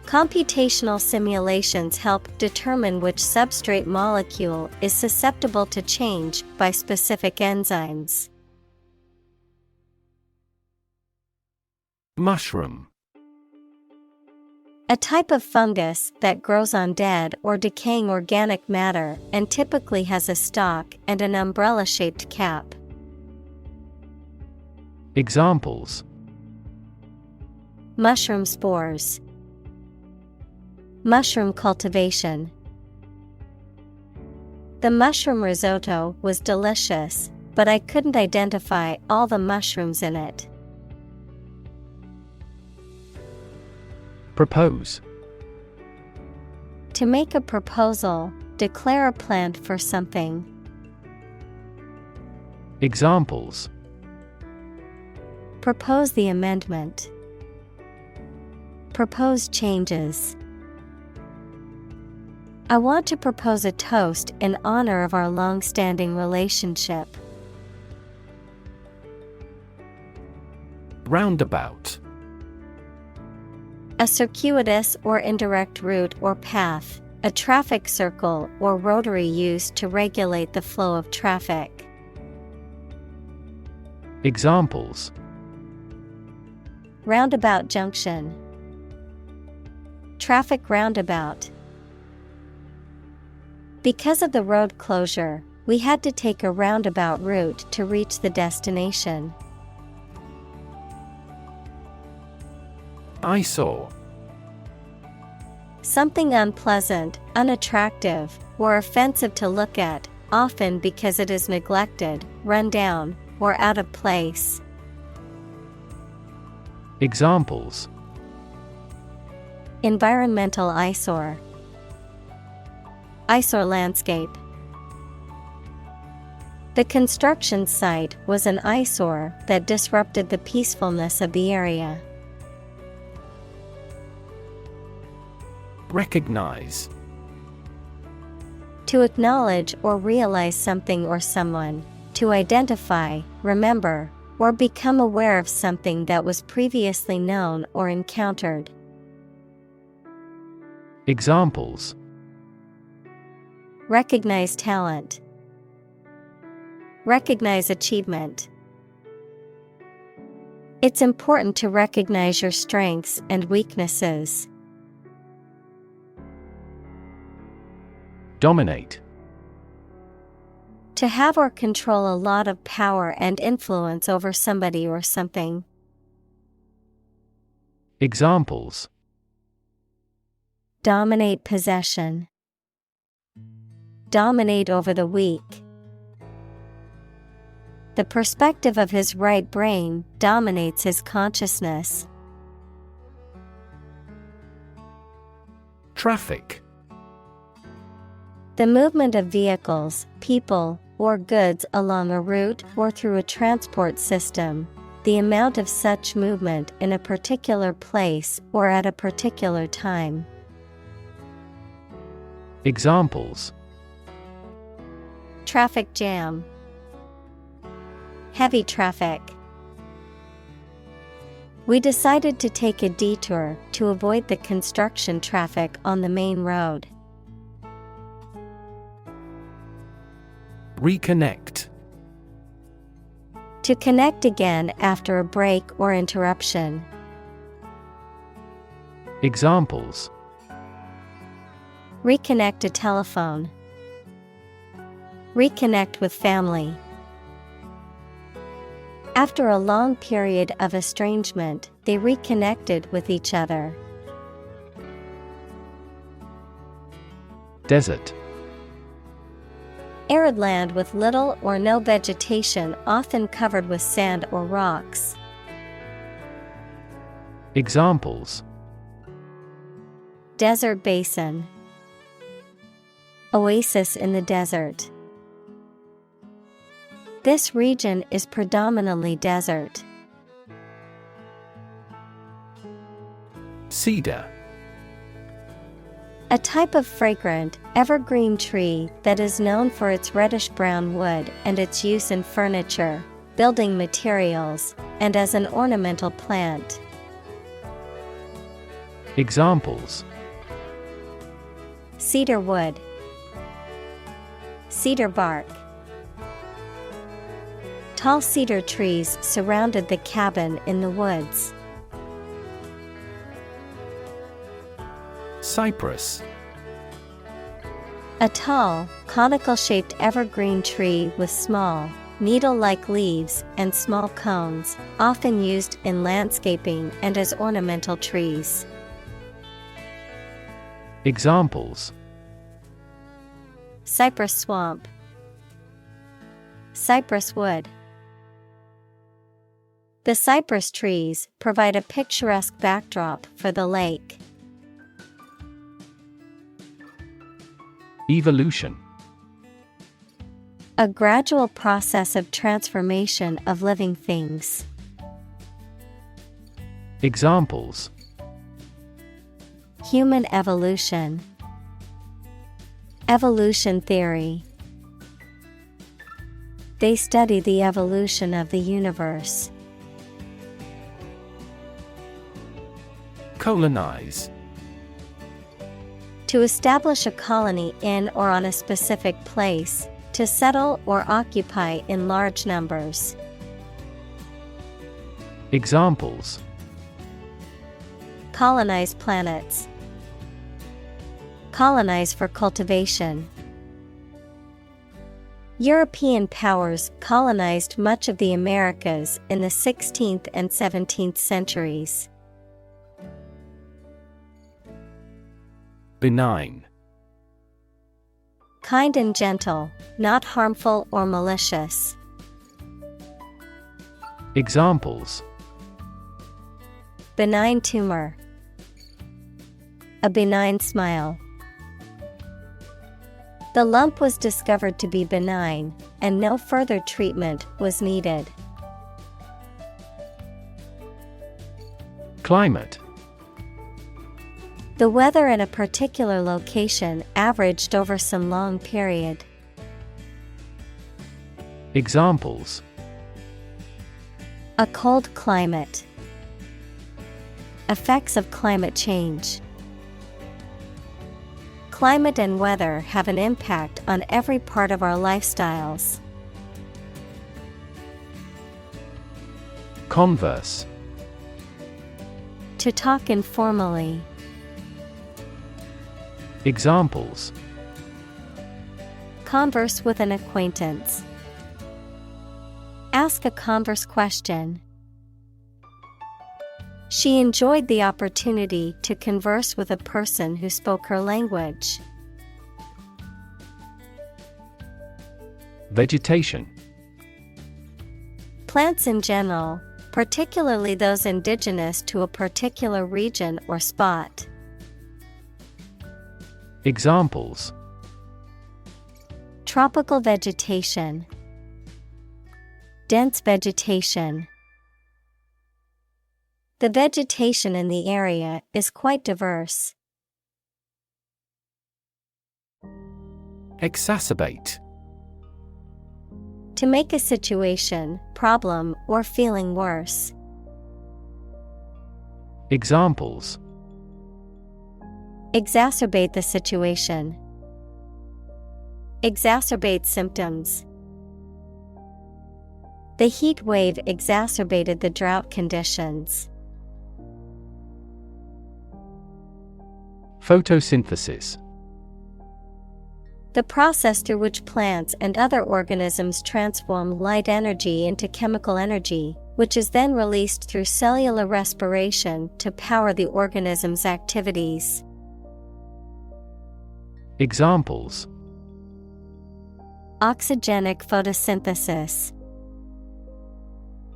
Computational simulations help determine which substrate molecule is susceptible to change by specific enzymes. Mushroom. A type of fungus that grows on dead or decaying organic matter and typically has a stalk and an umbrella-shaped cap. Examples: mushroom spores, mushroom cultivation. The mushroom risotto was delicious, but I couldn't identify all the mushrooms in it. Propose. To make a proposal, declare a plan for something. Examples: propose the amendment, propose changes. I want to propose a toast in honor of our long-standing relationship. Roundabout. A circuitous or indirect route or path, a traffic circle or rotary used to regulate the flow of traffic. Examples: roundabout junction, traffic roundabout. Because of the road closure, we had to take a roundabout route to reach the destination. Eyesore. Something unpleasant, unattractive, or offensive to look at, often because it is neglected, run down, or out of place. Examples: environmental eyesore, eyesore landscape. The construction site was an eyesore that disrupted the peacefulness of the area. Recognize. To acknowledge or realize something or someone, to identify, remember, or become aware of something that was previously known or encountered. Examples: recognize talent, recognize achievement. It's important to recognize your strengths and weaknesses. Dominate. To have or control a lot of power and influence over somebody or something. Examples: dominate possession, dominate over the weak. The perspective of his right brain dominates his consciousness. Traffic. The movement of vehicles, people, or goods along a route or through a transport system. The amount of such movement in a particular place or at a particular time. Examples: traffic jam, heavy traffic. We decided to take a detour to avoid the construction traffic on the main road. Reconnect. To connect again after a break or interruption. Examples: Reconnect a telephone. Reconnect with family. After a long period of estrangement, they reconnected with each other. Desert. Arid land with little or no vegetation, often covered with sand or rocks. Examples: Desert basin. Oasis in the desert. This region is predominantly desert. Cedar. A type of fragrant, evergreen tree that is known for its reddish-brown wood and its use in furniture, building materials, and as an ornamental plant. Examples: Cedar wood. Cedar bark. Tall cedar trees surrounded the cabin in the woods. Cypress. A tall, conical-shaped evergreen tree with small, needle-like leaves and small cones, often used in landscaping and as ornamental trees. Examples: Cypress swamp. Cypress wood. The cypress trees provide a picturesque backdrop for the lake. Evolution. A gradual process of transformation of living things. Examples: Human evolution. Evolution theory. They study the evolution of the universe. Colonize. To establish a colony in or on a specific place, to settle or occupy in large numbers. Examples: Colonize planets. Colonize for cultivation. European powers colonized much of the Americas in the 16th and 17th centuries. Benign. Kind and gentle, not harmful or malicious. Examples: Benign tumor. A benign smile. The lump was discovered to be benign, and no further treatment was needed. Climate. The weather in a particular location averaged over some long period. Examples: A cold climate. Effects of climate change. Climate and weather have an impact on every part of our lifestyles. Converse. To talk informally. Examples: Converse with an acquaintance. Ask a converse question. She enjoyed the opportunity to converse with a person who spoke her language. Vegetation. Plants in general, particularly those indigenous to a particular region or spot. Examples: Tropical vegetation. Dense vegetation. The vegetation in the area is quite diverse. Exacerbate. To make a situation, problem, or feeling worse. Examples. Exacerbate the situation. Exacerbate symptoms. The heat wave exacerbated the drought conditions. Photosynthesis. The process through which plants and other organisms transform light energy into chemical energy, which is then released through cellular respiration to power the organism's activities. Examples. Oxygenic photosynthesis.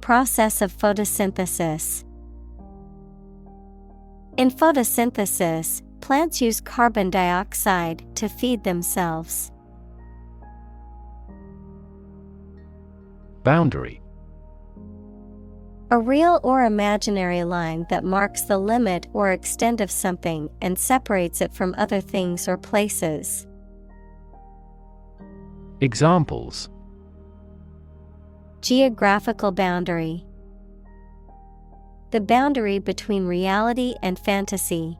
Process of photosynthesis. In photosynthesis, plants use carbon dioxide to feed themselves. Boundary. A real or imaginary line that marks the limit or extent of something and separates it from other things or places. Examples. Geographical boundary. The boundary between reality and fantasy.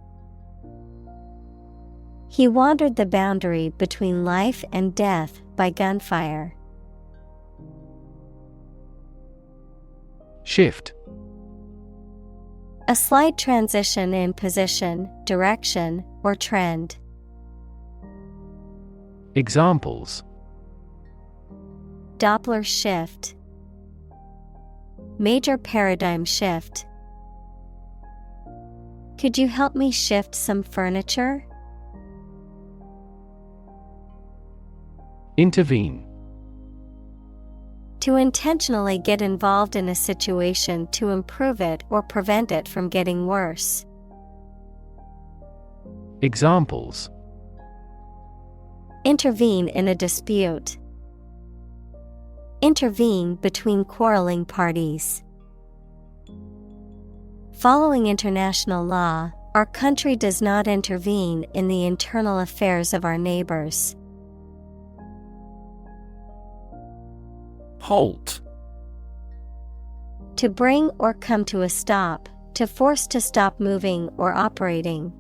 He wandered the boundary between life and death by gunfire. Shift. A slight transition in position, direction, or trend. Examples. Doppler shift. Major paradigm shift. Could you help me shift some furniture? Intervene. To intentionally get involved in a situation to improve it or prevent it from getting worse. Examples. Intervene in a dispute. Intervene between quarreling parties. Following international law, our country does not intervene in the internal affairs of our neighbors. Halt. To bring or come to a stop, to force to stop moving or operating.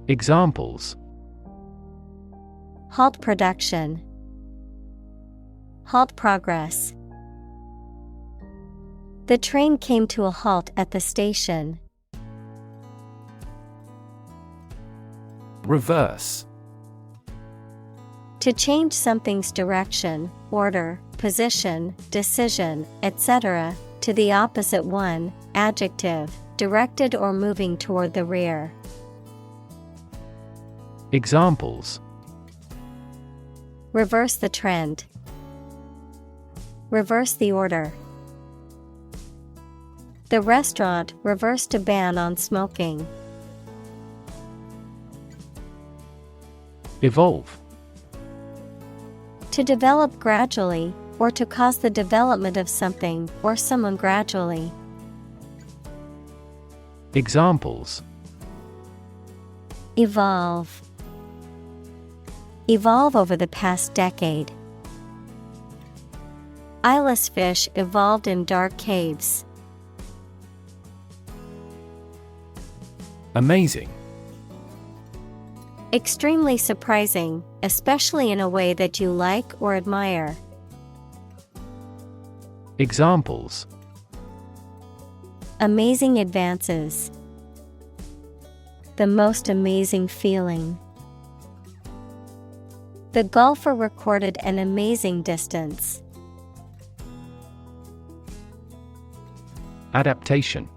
Examples. Halt production. Halt progress. The train came to a halt at the station. Reverse. To change something's direction, order, position, decision, etc., to the opposite one, adjective, directed or moving toward the rear. Examples. Reverse the trend. Reverse the order. The restaurant reversed a ban on smoking. Evolve. To develop gradually, or to cause the development of something or someone gradually. Examples. Evolve. Evolve over the past decade. Eyeless fish evolved in dark caves. Amazing. Extremely surprising, especially in a way that you like or admire. Examples. Amazing advances. The most amazing feeling. The golfer recorded an amazing distance. Adaptation.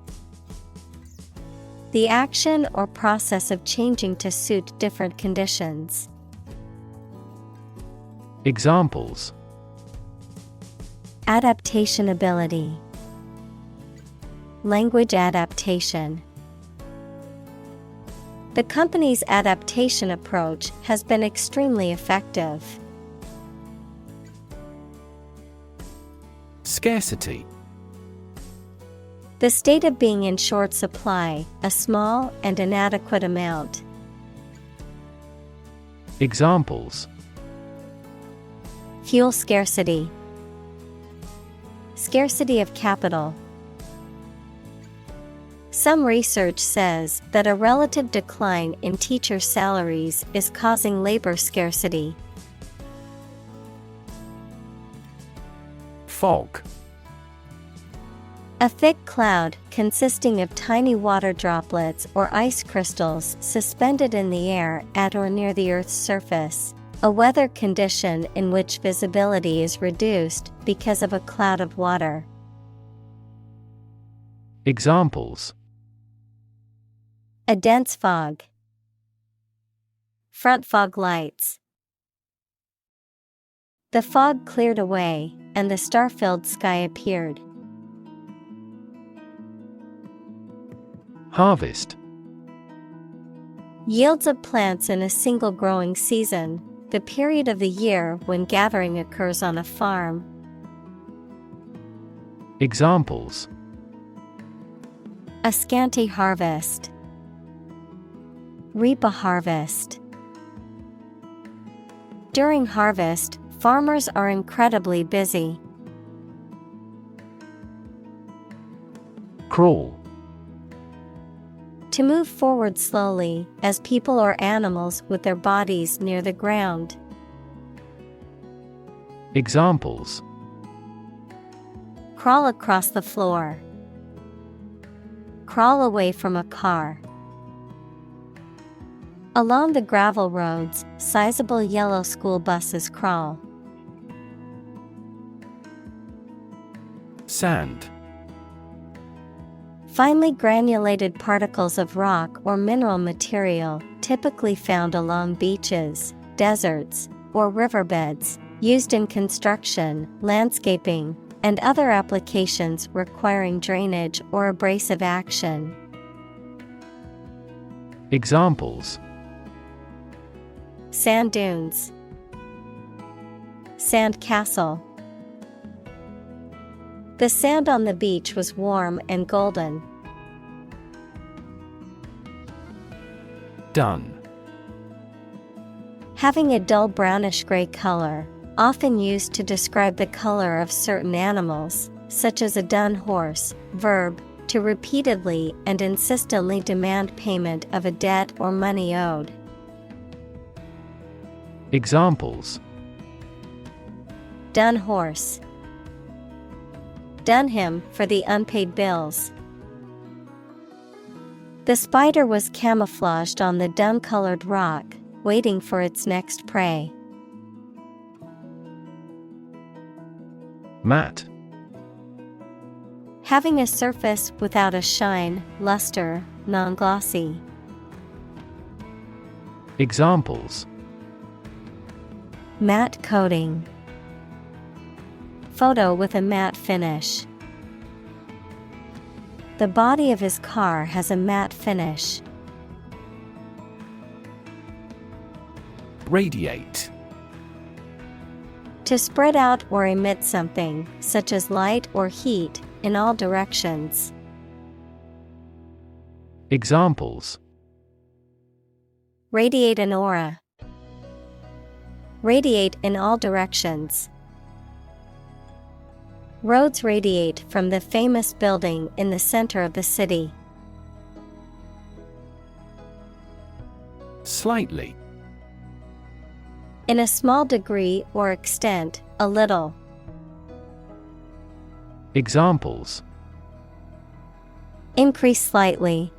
The action or process of changing to suit different conditions. Examples. Adaptation ability. Language adaptation. The company's adaptation approach has been extremely effective. Scarcity. The state of being in short supply, a small and inadequate amount. Examples. Fuel scarcity. Scarcity of capital. Some research says that a relative decline in teacher salaries is causing labor scarcity. Fog. A thick cloud consisting of tiny water droplets or ice crystals suspended in the air at or near the Earth's surface. A weather condition in which visibility is reduced because of a cloud of water. Examples: a dense fog, front fog lights. The fog cleared away, and the star-filled sky appeared. Harvest. Yields of plants in a single growing season, the period of the year when gathering occurs on a farm. Examples: a scanty harvest, reap a harvest. During harvest, farmers are incredibly busy. Crawl. To move forward slowly, as people or animals with their bodies near the ground. Examples: crawl across the floor, crawl away from a car. Along the gravel roads, sizable yellow school buses crawl. Sand. Finely granulated particles of rock or mineral material, typically found along beaches, deserts, or riverbeds, used in construction, landscaping, and other applications requiring drainage or abrasive action. Examples: sand dunes, sand castle. The sand on the beach was warm and golden. Dun. Having a dull brownish-gray color, often used to describe the color of certain animals, such as a dun horse. Verb, to repeatedly and insistently demand payment of a debt or money owed. Examples: dun horse, dun him for the unpaid bills. The spider was camouflaged on the dun-colored rock, waiting for its next prey. Matte. Having a surface without a shine, luster, non-glossy. Examples: matte coating, photo with a matte finish. The body of his car has a matte finish. Radiate. To spread out or emit something, such as light or heat, in all directions. Examples: radiate an aura, radiate in all directions. Roads radiate from the famous building in the center of the city. Slightly. In a small degree or extent, a little. Examples: increase slightly,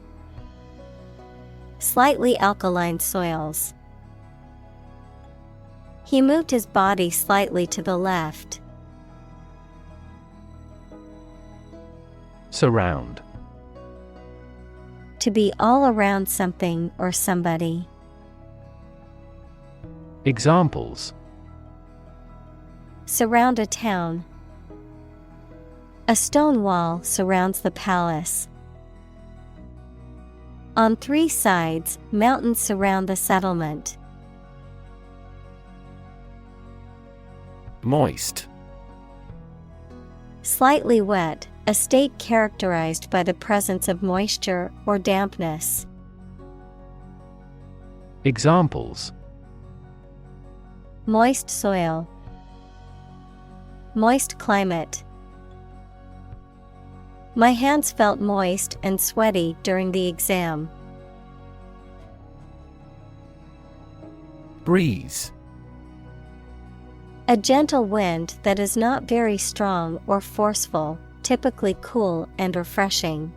slightly alkaline soils. He moved his body slightly to the left. Surround. To be all around something or somebody. Examples: surround a town. A stone wall surrounds the palace. On 3 sides, mountains surround the settlement. Moist. Slightly wet, a state characterized by the presence of moisture or dampness. Examples: moist soil, moist climate. My hands felt moist and sweaty during the exam. Breeze. A gentle wind that is not very strong or forceful, typically cool and refreshing.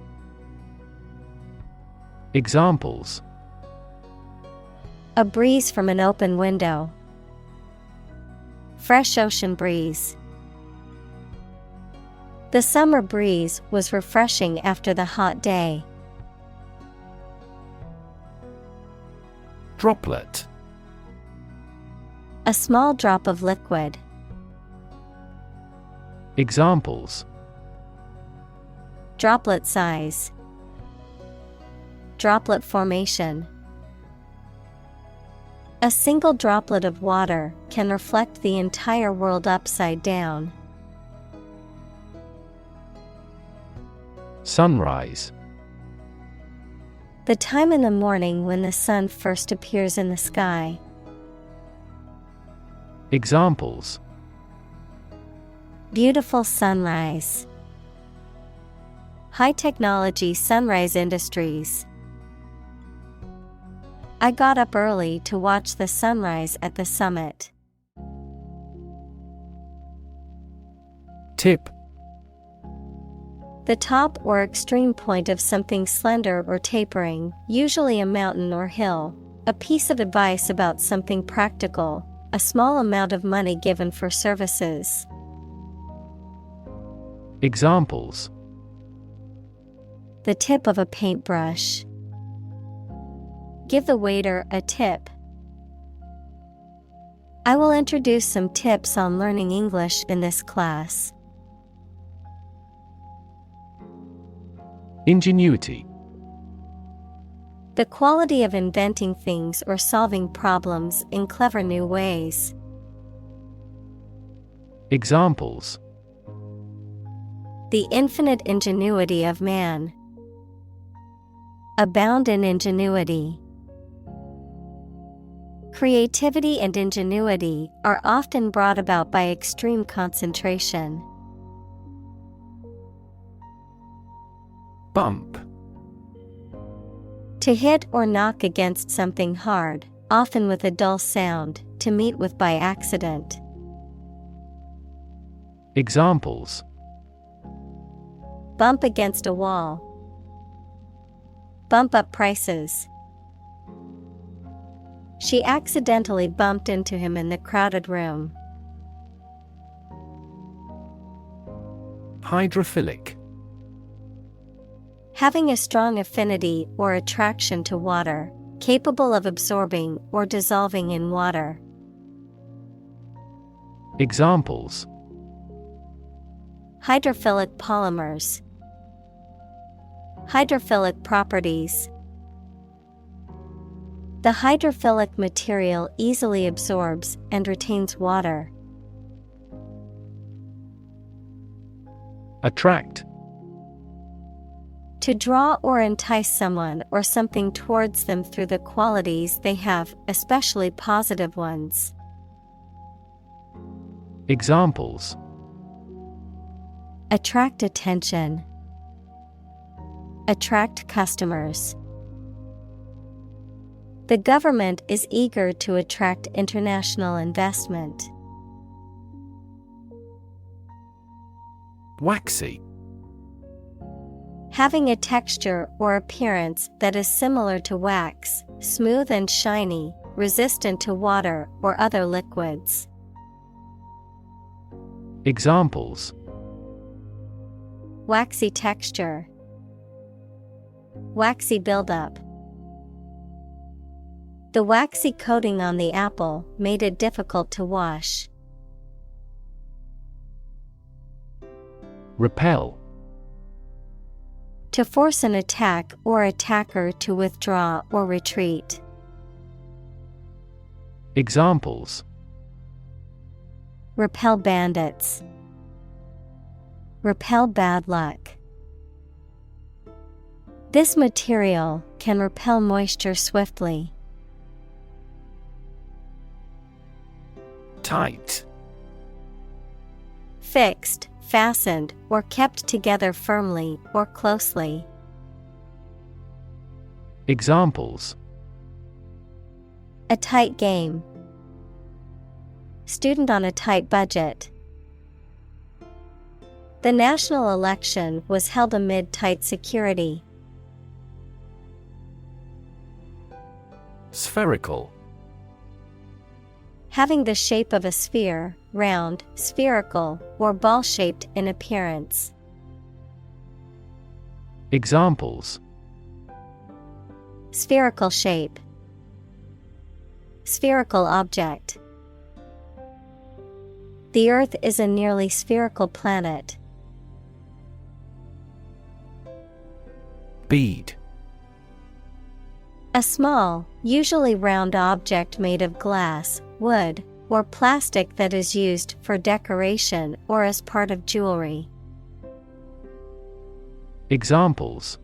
Examples: A breeze from an open window. Fresh ocean breeze. The summer breeze was refreshing after the hot day. Droplet. A small drop of liquid. Examples: Droplet size. Droplet formation. A single droplet of water can reflect the entire world upside down. Sunrise. The time in the morning when the sun first appears in the sky. Examples: Beautiful sunrise. High technology sunrise industries. I got up early to watch the sunrise at the summit. Tip. The top or extreme point of something slender or tapering, usually a mountain or hill. A piece of advice about something practical, a small amount of money given for services. Examples: The tip of a paintbrush. Give the waiter a tip. I will introduce some tips on learning English in this class. Ingenuity. The quality of inventing things or solving problems in clever new ways. Examples: The infinite ingenuity of man. Abound in ingenuity. Creativity and ingenuity are often brought about by extreme concentration. Bump. To hit or knock against something hard, often with a dull sound, to meet with by accident. Examples: Bump against a wall. Bump up prices. She accidentally bumped into him in the crowded room. Hydrophilic. Having a strong affinity or attraction to water, capable of absorbing or dissolving in water. Examples: Hydrophilic polymers. Hydrophilic properties. The hydrophilic material easily absorbs and retains water. Attract. To draw or entice someone or something towards them through the qualities they have, especially positive ones. Examples: Attract attention. Attract customers. The government is eager to attract international investment. Waxy. Having a texture or appearance that is similar to wax, smooth and shiny, resistant to water or other liquids. Examples: Waxy texture. Waxy buildup. The waxy coating on the apple made it difficult to wash. Repel. To force an attack or attacker to withdraw or retreat. Examples: Repel bandits. Repel bad luck. This material can repel moisture swiftly. Tight. Fixed, fastened or kept together firmly or closely. Examples: A tight game. Student on a tight budget. The national election was held amid tight security. Spherical. Having the shape of a sphere, round, spherical, or ball-shaped in appearance. Examples: Spherical shape. Spherical object. The Earth is a nearly spherical planet. Bead. A small, usually round object made of glass, wood, or plastic that is used for decoration or as part of jewelry. Examples: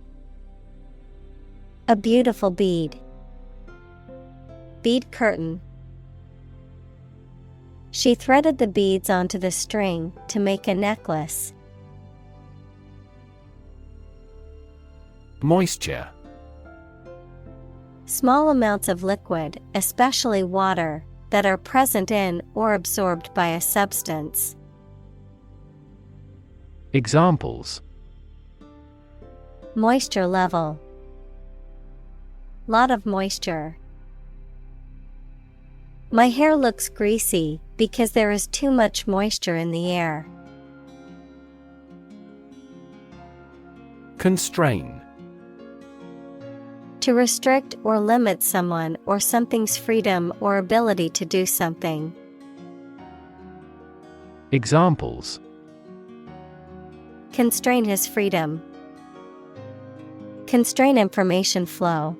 A beautiful bead. Bead curtain. She threaded the beads onto the string to make a necklace. Moisture. Small amounts of liquid, especially water, that are present in or absorbed by a substance. Examples: Moisture level. Lot of moisture. My hair looks greasy because there is too much moisture in the air. Constrain. To restrict or limit someone or something's freedom or ability to do something. Examples: Constrain his freedom. Constrain information flow.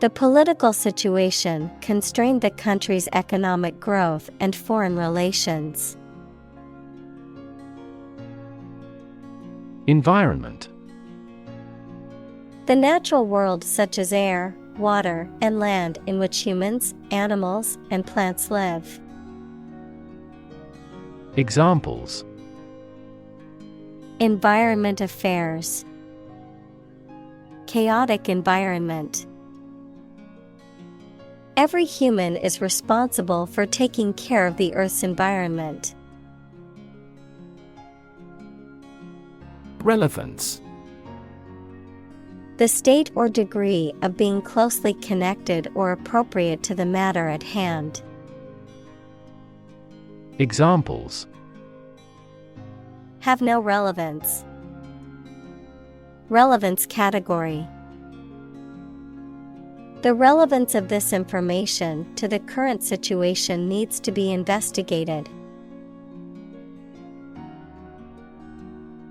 The political situation constrained the country's economic growth and foreign relations. Environment. The natural world such as air, water, and land in which humans, animals, and plants live. Examples: Environment affairs. Chaotic environment. Every human is responsible for taking care of the Earth's environment. Relevance. The state or degree of being closely connected or appropriate to the matter at hand. Examples: Have no relevance. Relevance category. The relevance of this information to the current situation needs to be investigated.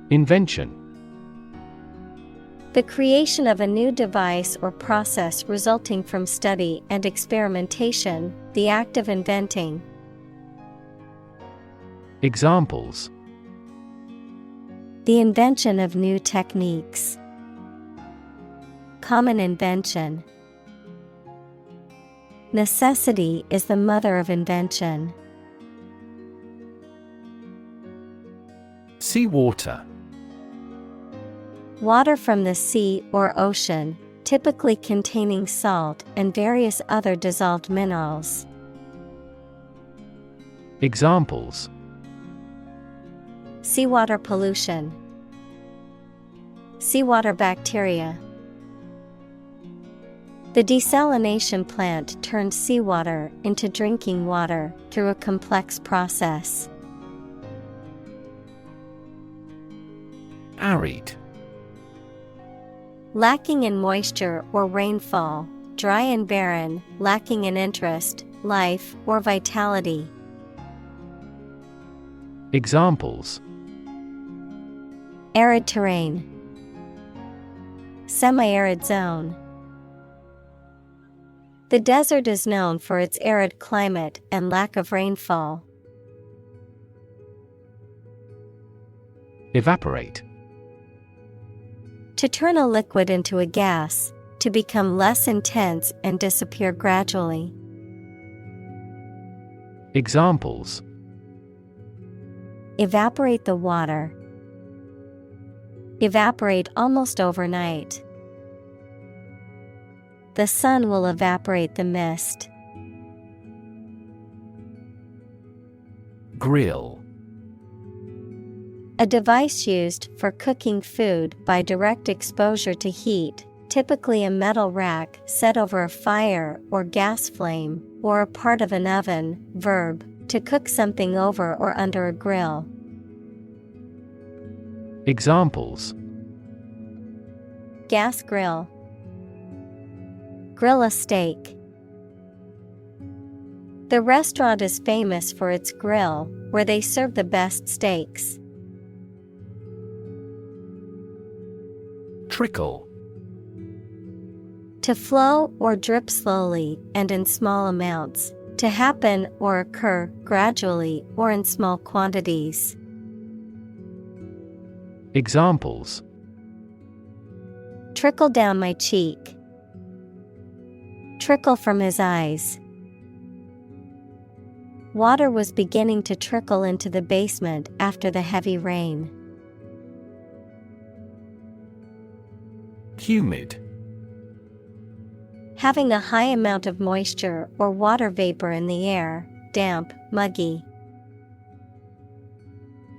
Invention. The creation of a new device or process resulting from study and experimentation, the act of inventing. Examples: The invention of new techniques. Common invention. Necessity is the mother of invention. Seawater. Water from the sea or ocean, typically containing salt and various other dissolved minerals. Examples: Seawater pollution. Seawater bacteria. The desalination plant turned seawater into drinking water through a complex process. Arid. Lacking in moisture or rainfall, dry and barren, lacking in interest, life, or vitality. Examples: Arid terrain. Semi-arid zone. The desert is known for its arid climate and lack of rainfall. Evaporate. To turn a liquid into a gas, to become less intense and disappear gradually. Examples: Evaporate the water. Evaporate almost overnight. The sun will evaporate the mist. Grill. A device used for cooking food by direct exposure to heat, typically a metal rack set over a fire or gas flame, or a part of an oven. Verb, to cook something over or under a grill. Examples: Gas grill. Grill a steak. The restaurant is famous for its grill, where they serve the best steaks. Trickle. To flow or drip slowly and in small amounts. To happen or occur gradually or in small quantities. Examples: Trickle down my cheek. Trickle from his eyes. Water was beginning to trickle into the basement after the heavy rain. Humid. Having a high amount of moisture or water vapor in the air, damp, muggy.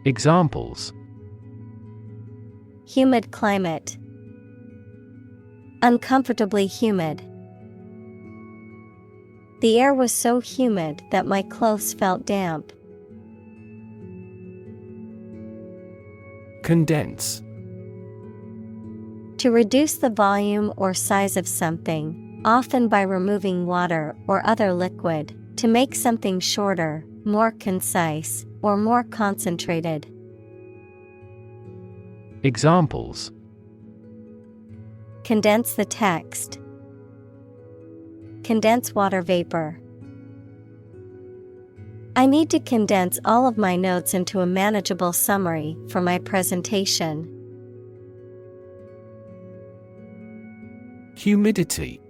Examples: Humid climate. Uncomfortably humid. The air was so humid that my clothes felt damp. Condense. To reduce the volume or size of something, often by removing water or other liquid, to make something shorter, more concise, or more concentrated. Examples: Condense the text. Condense water vapor. I need to condense all of my notes into a manageable summary for my presentation. Humidity.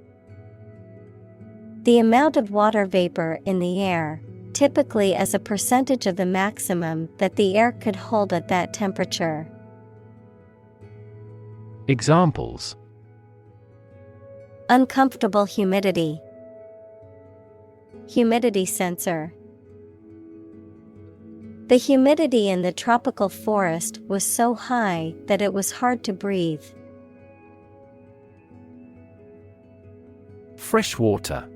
The amount of water vapor in the air, typically as a percentage of the maximum that the air could hold at that temperature. Examples: Uncomfortable humidity. Humidity sensor. The humidity in the tropical forest was so high that it was hard to breathe. Freshwater.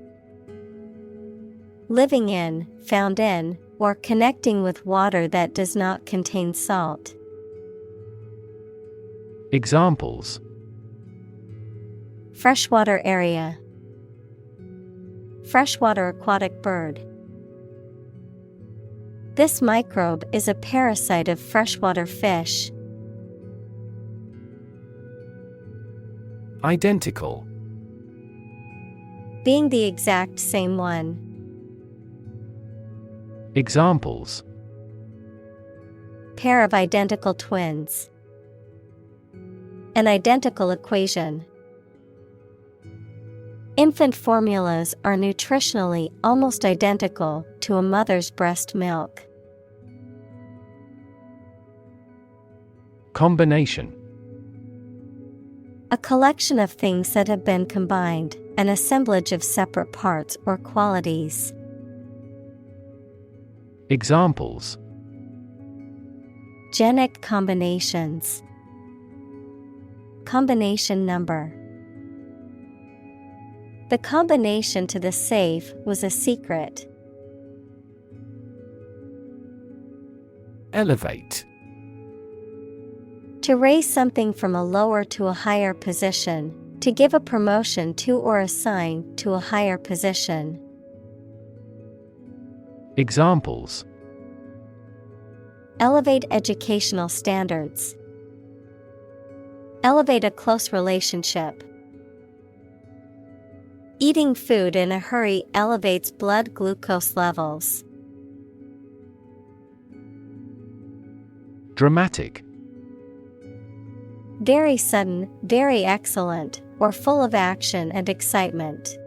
Living in, found in, or connecting with water that does not contain salt. Examples: Freshwater area. Freshwater aquatic bird. This microbe is a parasite of freshwater fish. Identical. Being the exact same one. Examples: Pair of identical twins. An identical equation. Infant formulas are nutritionally almost identical to a mother's breast milk. Combination. A collection of things that have been combined, an assemblage of separate parts or qualities. Examples: Genic combinations. Combination number. The combination to the safe was a secret. Elevate. To raise something from a lower to a higher position, to give a promotion to or assign to a higher position. Examples: Elevate educational standards. Elevate a close relationship. Eating food in a hurry elevates blood glucose levels. Dramatic. Very sudden, very excellent, or full of action and excitement.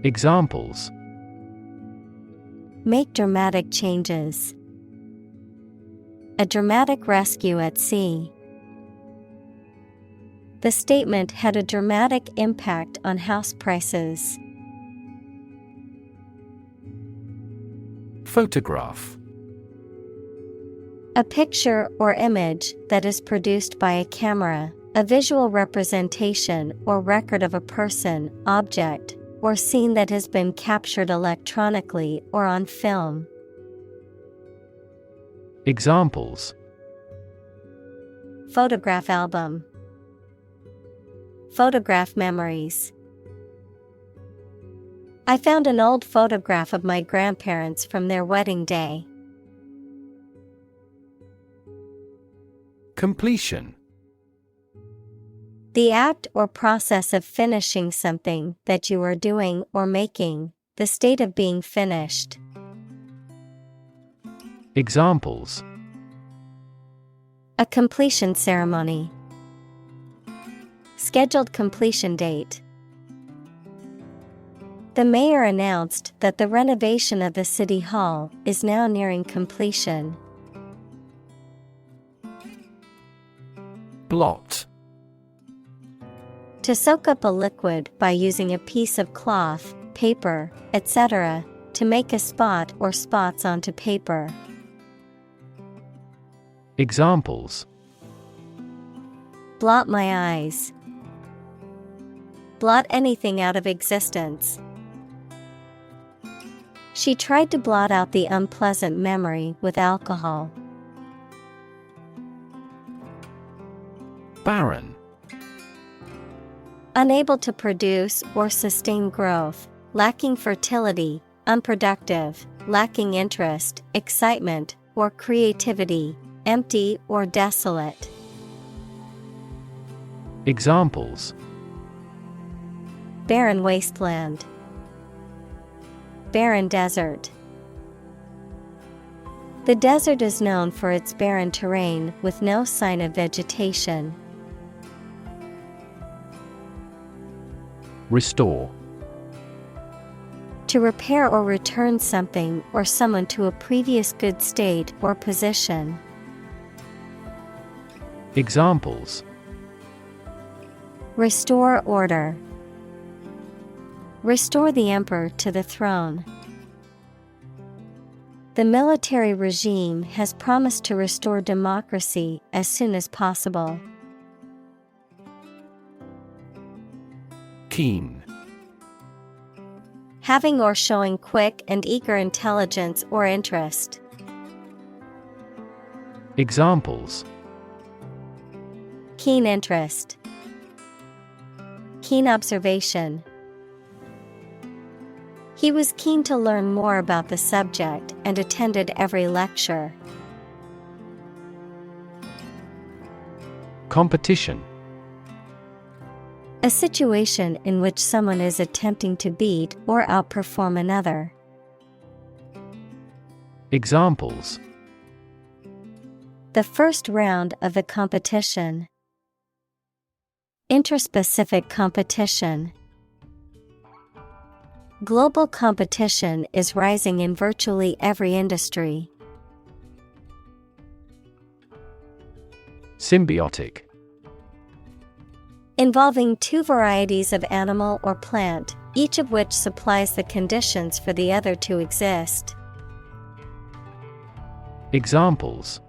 Examples: Make dramatic changes. a dramatic rescue at sea. The statement had a dramatic impact on house prices. Photograph. A picture or image that is produced by a camera, a visual representation or record of a person, object, or scene that has been captured electronically or on film. Examples: Photograph album. Photograph memories. I found an old photograph of my grandparents from their wedding day. Completion. The act or process of finishing something that you are doing or making, the state of being finished. Examples: A completion ceremony. Scheduled completion date. The mayor announced that the renovation of the city hall is now nearing completion. Blot. To soak up a liquid by using a piece of cloth, paper, etc., to make a spot or spots onto paper. Examples: Blot my eyes. Blot anything out of existence. She tried to blot out the unpleasant memory with alcohol. Barren. Unable to produce or sustain growth, lacking fertility, unproductive, lacking interest, excitement, or creativity, empty or desolate. Examples: Barren wasteland. Barren desert. The desert is known for its barren terrain with no sign of vegetation. Restore. To repair or return something or someone to a previous good state or position. Examples: Restore order. Restore the emperor to the throne. The military regime has promised to restore democracy as soon as possible. Keen. Having or showing quick and eager intelligence or interest. Examples: Keen interest. Keen observation. He was keen to learn more about the subject and attended every lecture. Competition. A situation in which someone is attempting to beat or outperform another. Examples: The first round of the competition. Interspecific competition. Global competition is rising in virtually every industry. Symbiotic. Involving two varieties of animal or plant, each of which supplies the conditions for the other to exist. Examples: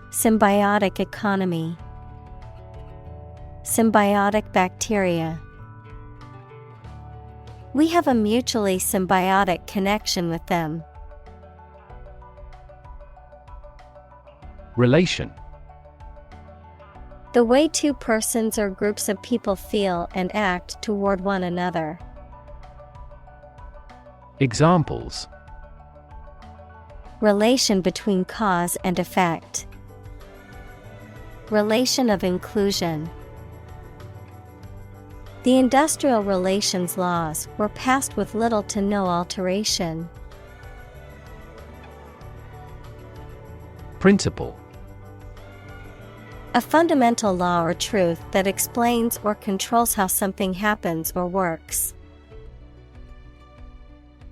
Symbiotic economy. Symbiotic bacteria. We have a mutually symbiotic connection with them. Relation. The way two persons or groups of people feel and act toward one another. Examples: Relation between cause and effect. Relation of inclusion. The industrial relations laws were passed with little to no alteration. Principle. A fundamental law or truth that explains or controls how something happens or works.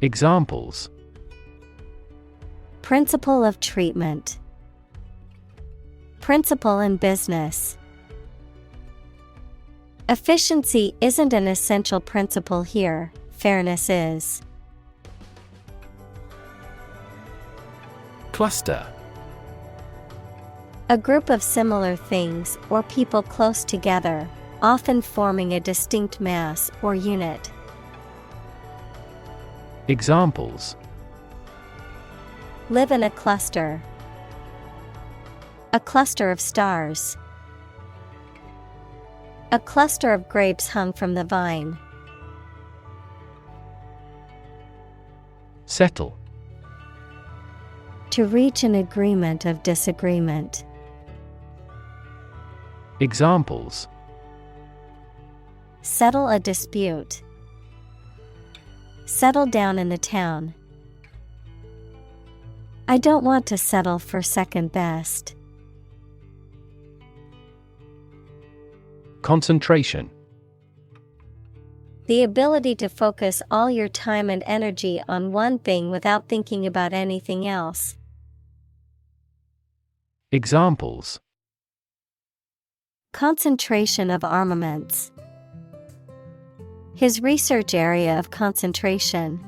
Examples: Principle of treatment. Principle in business. Efficiency isn't an essential principle here, fairness is. Cluster. A group of similar things or people close together, often forming a distinct mass or unit. Examples: Live in a cluster. A cluster of stars. A cluster of grapes hung from the vine. Settle. To reach an agreement of disagreement. Examples: Settle a dispute. Settle down in the town. I don't want to settle for second best. Concentration. The ability to focus all your time and energy on one thing without thinking about anything else. Examples: Concentration of armaments. His research area of concentration.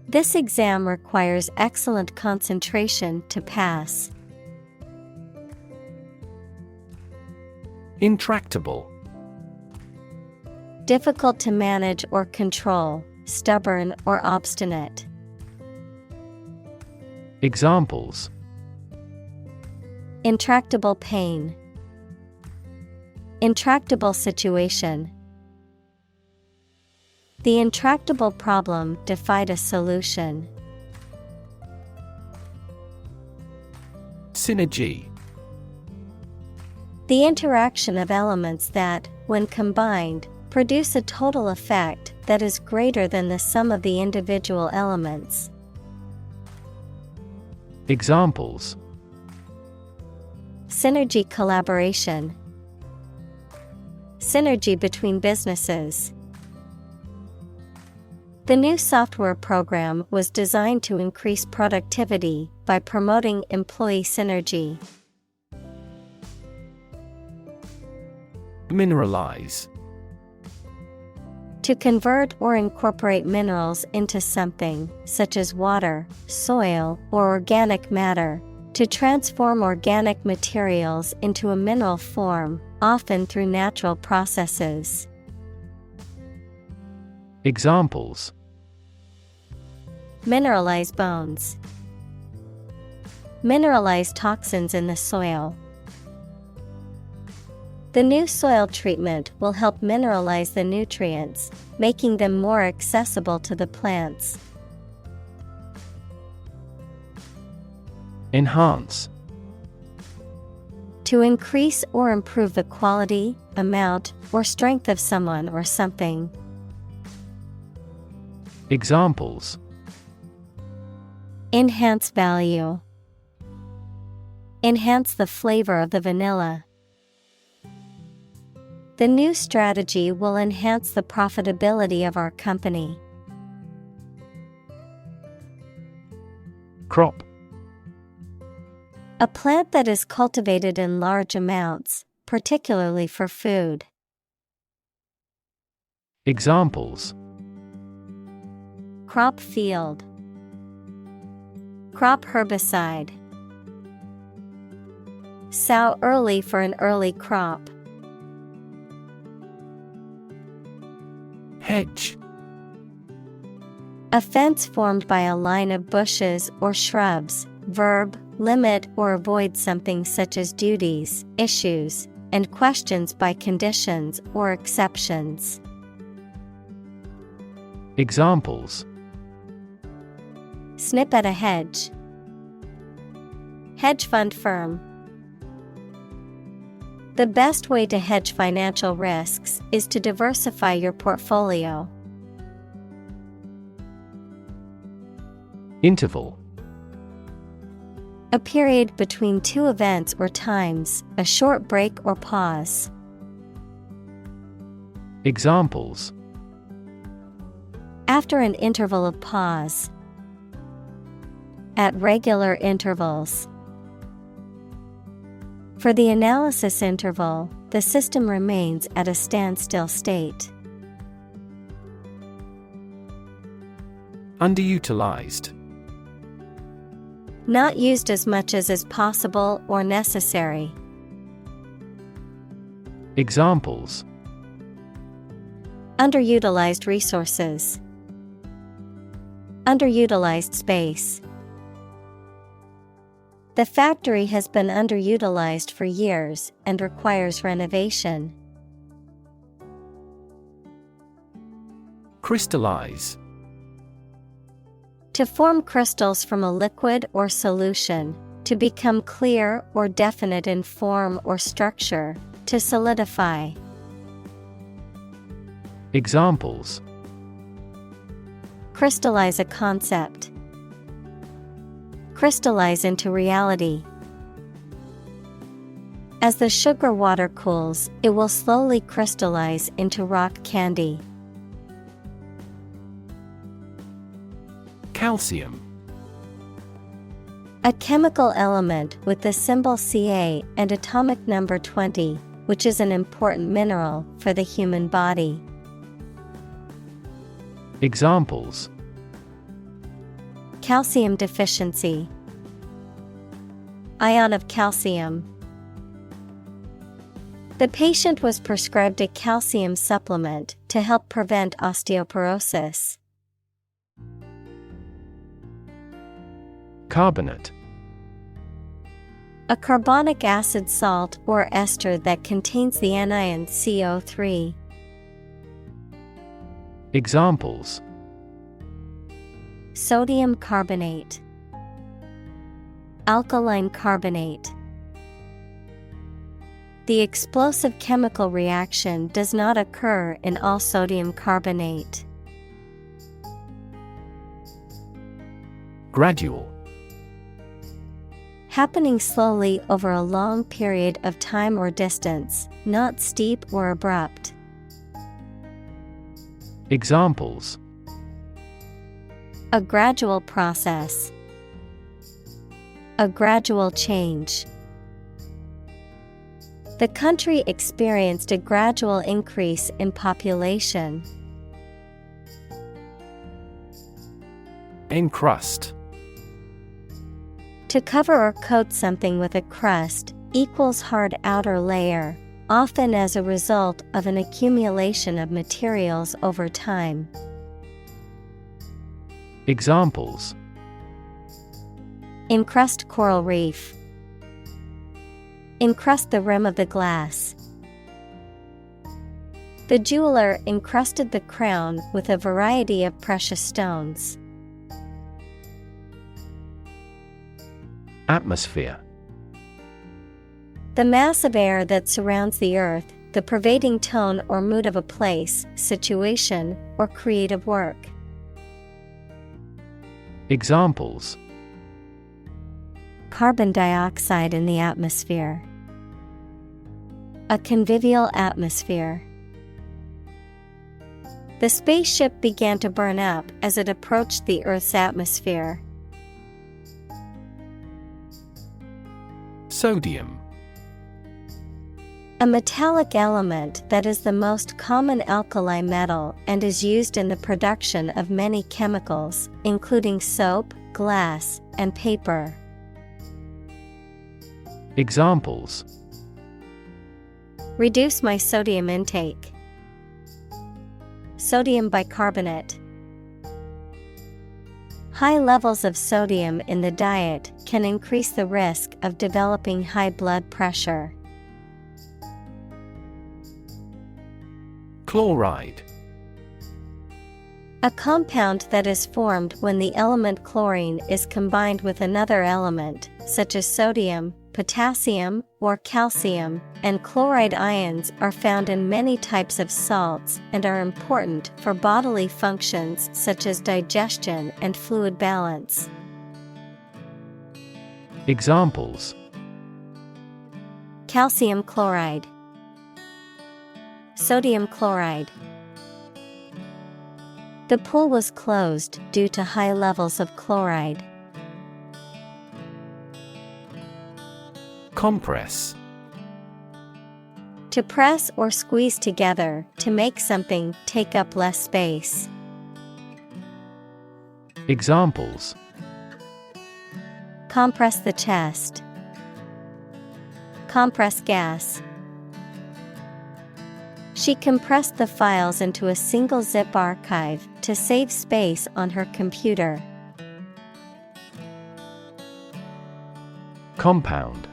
This exam requires excellent concentration to pass. Intractable. Difficult to manage or control, stubborn or obstinate. Examples: Intractable pain. Intractable situation. The intractable problem defied a solution. Synergy. The interaction of elements that, when combined, produce a total effect that is greater than the sum of the individual elements. Examples: Synergy collaboration. Synergy between businesses. The new software program was designed to increase productivity by promoting employee synergy. Mineralize. To convert or incorporate minerals into something, such as water, soil, or organic matter. To transform organic materials into a mineral form, often through natural processes. Examples: Mineralize bones. Mineralize toxins in the soil. The new soil treatment will help mineralize the nutrients, making them more accessible to the plants. Enhance. To increase or improve the quality, amount, or strength of someone or something. Examples: Enhance value. Enhance the flavor of the vanilla. The new strategy will enhance the profitability of our company. Crop. A plant that is cultivated in large amounts, particularly for food. Examples: Crop field. Crop herbicide. Sow early for an early crop. Hedge. A fence formed by a line of bushes or shrubs. Verb, limit or avoid something such as duties, issues, and questions by conditions or exceptions. Examples: Snip at a hedge. Hedge fund firm. The best way to hedge financial risks is to diversify your portfolio. Interval. A period between two events or times, a short break or pause. Examples: After an interval of pause. at regular intervals. For the analysis interval, the system remains at a standstill state. Underutilized. Not used as much as is possible or necessary. Examples: Underutilized resources. Underutilized space. The factory has been underutilized for years and requires renovation. Crystallize. To form crystals from a liquid or solution, to become clear or definite in form or structure, to solidify. Examples: Crystallize a concept. Crystallize into reality. As the sugar water cools, it will slowly crystallize into rock candy. Calcium. A chemical element with the symbol Ca and atomic number 20, which is an important mineral for the human body. Examples: Calcium deficiency. Ion of calcium. The patient was prescribed a calcium supplement to help prevent osteoporosis. Carbonate. A carbonic acid salt or ester that contains the anion CO3. Examples: Sodium carbonate. Alkaline carbonate. The explosive chemical reaction does not occur in all sodium carbonate. Gradual. Happening slowly over a long period of time or distance, not steep or abrupt. Examples: A gradual process. A gradual change. The country experienced a gradual increase in population. Encrust. To cover or coat something with a crust equals hard outer layer, often as a result of an accumulation of materials over time. Examples: Encrust coral reef. Encrust the rim of the glass. The jeweler encrusted the crown with a variety of precious stones. Atmosphere. The mass of air that surrounds the earth, the pervading tone or mood of a place, situation, or creative work. Examples: Carbon dioxide in the atmosphere. A convivial atmosphere. The spaceship began to burn up as it approached the Earth's atmosphere. Sodium. A metallic element that is the most common alkali metal and is used in the production of many chemicals, including soap, glass, and paper. Examples: Reduce my sodium intake. Sodium bicarbonate. High levels of sodium in the diet can increase the risk of developing high blood pressure. Chloride. A compound that is formed when the element chlorine is combined with another element, such as sodium, potassium, or calcium, and chloride ions are found in many types of salts and are important for bodily functions such as digestion and fluid balance. Examples: Calcium chloride. Sodium chloride. The pool was closed due to high levels of chloride. Compress. To press or squeeze together to make something take up less space. Examples: Compress the chest. Compress gas. She compressed the files into a single zip archive to save space on her computer. Compound.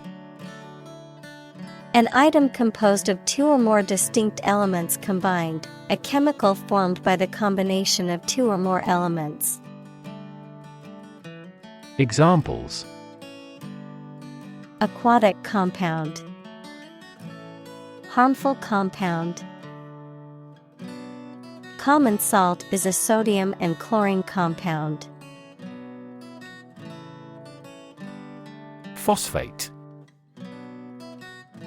An item composed of two or more distinct elements combined, a chemical formed by the combination of two or more elements. Examples: Aquatic compound. Harmful compound. Common salt is a sodium and chlorine compound. Phosphate.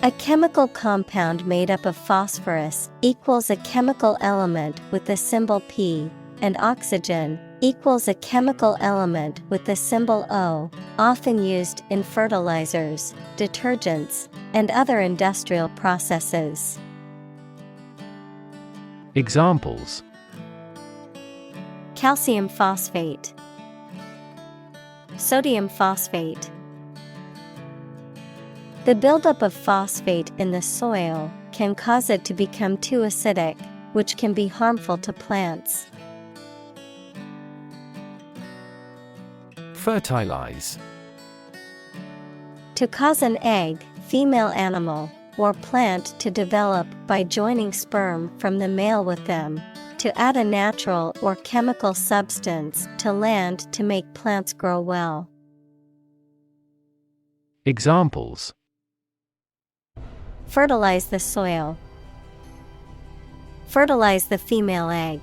A chemical compound made up of phosphorus equals a chemical element with the symbol P, and oxygen equals a chemical element with the symbol O, often used in fertilizers, detergents, and other industrial processes. Examples: Calcium phosphate. Sodium phosphate. The buildup of phosphate in the soil can cause it to become too acidic, which can be harmful to plants. Fertilize. To cause an egg, female animal, or plant to develop by joining sperm from the male with them. To add a natural or chemical substance to land to make plants grow well. Examples: Fertilize the soil. Fertilize the female egg.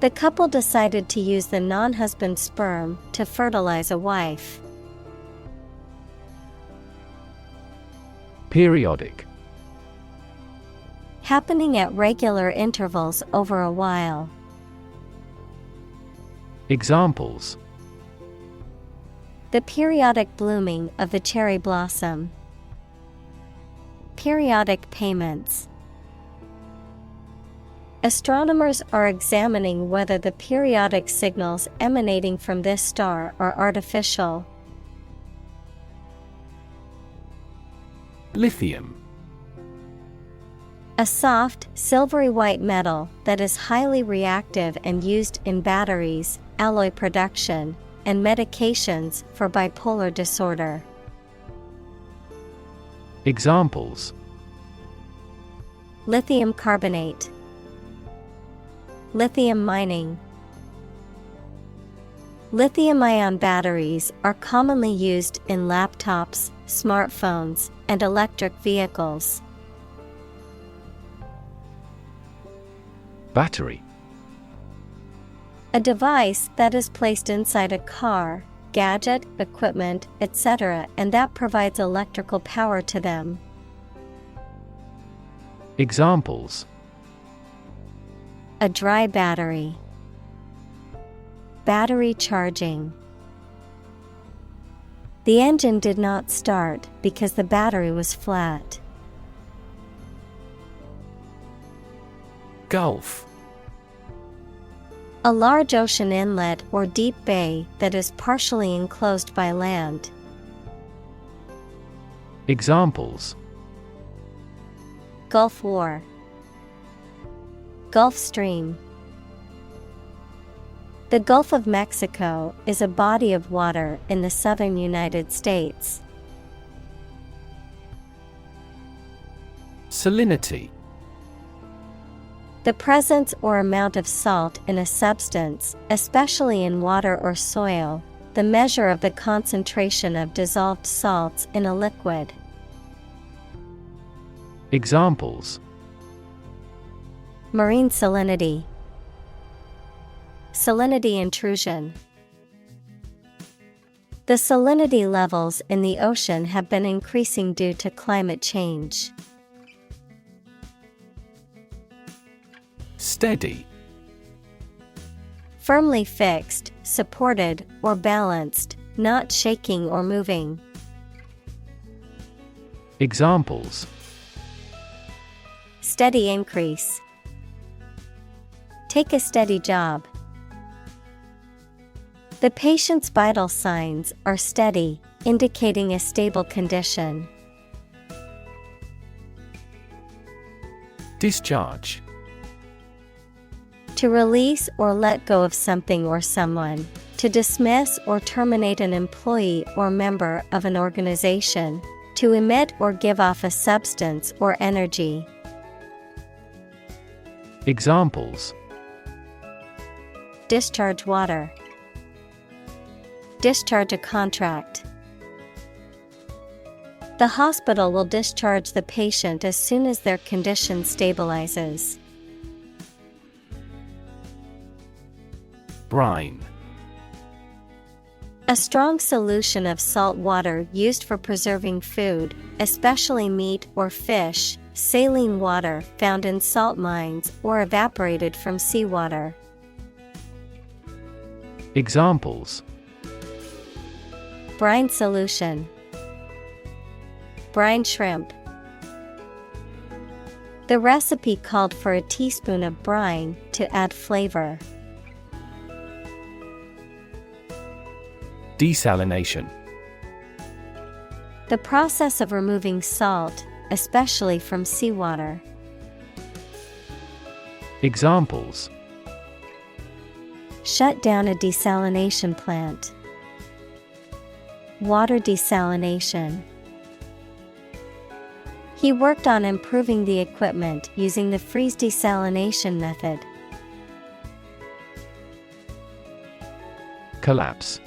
The couple decided to use the non-husband's sperm to fertilize a wife. Periodic. Happening at regular intervals over a while. Examples: The periodic blooming of the cherry blossom. Periodic payments. Astronomers are examining whether the periodic signals emanating from this star are artificial. Lithium. A soft, silvery white metal that is highly reactive and used in batteries, alloy production, and medications for bipolar disorder. Examples: Lithium carbonate. Lithium mining. Lithium-ion batteries are commonly used in laptops, smartphones, and electric vehicles. Battery. A device that is placed inside a car, gadget, equipment, etc., and that provides electrical power to them. Examples: A dry battery. Battery charging. The engine did not start because the battery was flat. Gulf. A large ocean inlet or deep bay that is partially enclosed by land. Examples: Gulf War. Gulf Stream. The Gulf of Mexico is a body of water in the southern United States. Salinity. The presence or amount of salt in a substance, especially in water or soil, the measure of the concentration of dissolved salts in a liquid. Examples: Marine salinity. Salinity intrusion. The salinity levels in the ocean have been increasing due to climate change. Steady. Firmly fixed, supported, or balanced, not shaking or moving. Examples. Steady increase. Take a steady job. The patient's vital signs are steady, indicating a stable condition. Discharge. To release or let go of something or someone. To dismiss or terminate an employee or member of an organization. To emit or give off a substance or energy. Examples. Discharge water. Discharge a contract. The hospital will discharge the patient as soon as their condition stabilizes. Brine. A strong solution of salt water used for preserving food, especially meat or fish, saline water found in salt mines or evaporated from seawater. Examples. Brine solution. Brine shrimp. The recipe called for a teaspoon of brine to add flavor. Desalination. The process of removing salt, especially from seawater. Examples. Shut down a desalination plant. Water desalination. He worked on improving the equipment using the freeze desalination method. Collapse.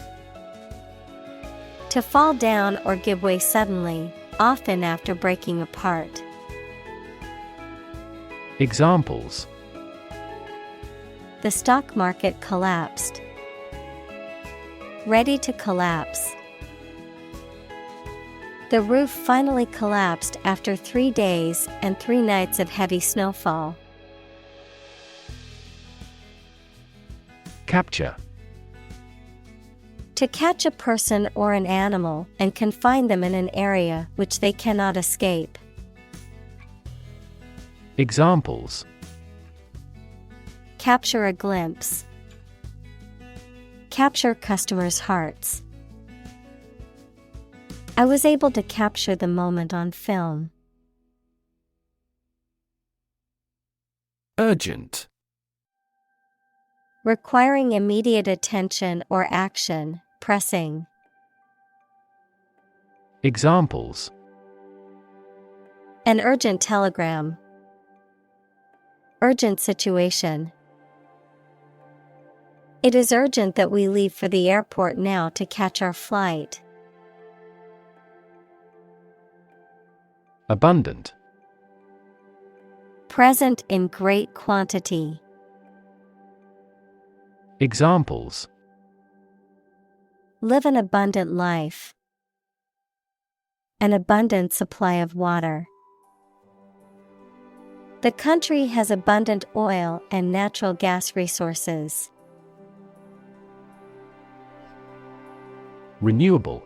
To fall down or give way suddenly, often after breaking apart. Examples. The stock market collapsed. Ready to collapse. The roof finally collapsed after 3 days and 3 nights of heavy snowfall. Capture. To catch a person or an animal and confine them in an area which they cannot escape. Examples. Capture a glimpse. Capture customers' hearts. I was able to capture the moment on film. Urgent. Requiring immediate attention or action, pressing. Examples. An urgent telegram. Urgent situation. It is urgent that we leave for the airport now to catch our flight. Abundant. Present in great quantity. Examples. Live an abundant life. An abundant supply of water. The country has abundant oil and natural gas resources. Renewable.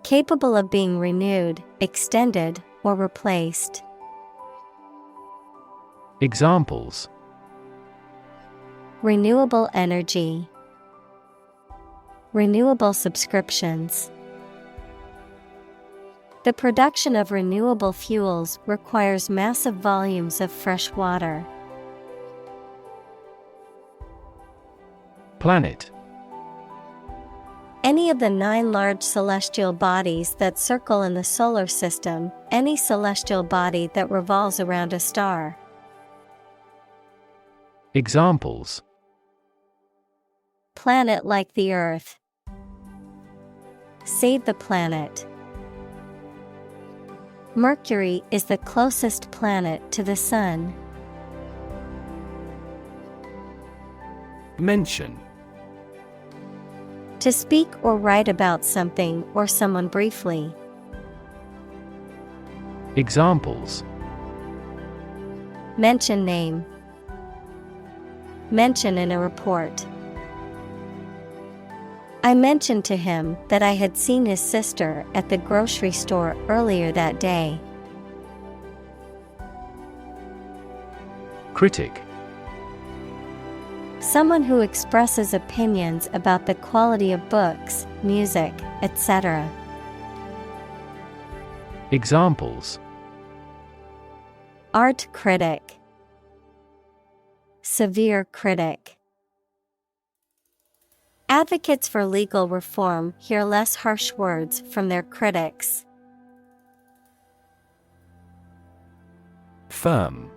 Capable of being renewed, extended, or replaced. Examples. Renewable energy. Renewable subscriptions. The production of renewable fuels requires massive volumes of fresh water. Planet. Any of the 9 large celestial bodies that circle in the solar system, any celestial body that revolves around a star. Examples. Planet like the Earth. Save the planet. Mercury is the closest planet to the Sun. Mention. To speak or write about something or someone briefly. Examples. Mention name. Mention in a report. I mentioned to him that I had seen his sister at the grocery store earlier that day. Critic. Someone who expresses opinions about the quality of books, music, etc. Examples: Art critic, severe critic. Advocates for legal reform hear less harsh words from their critics. Firm.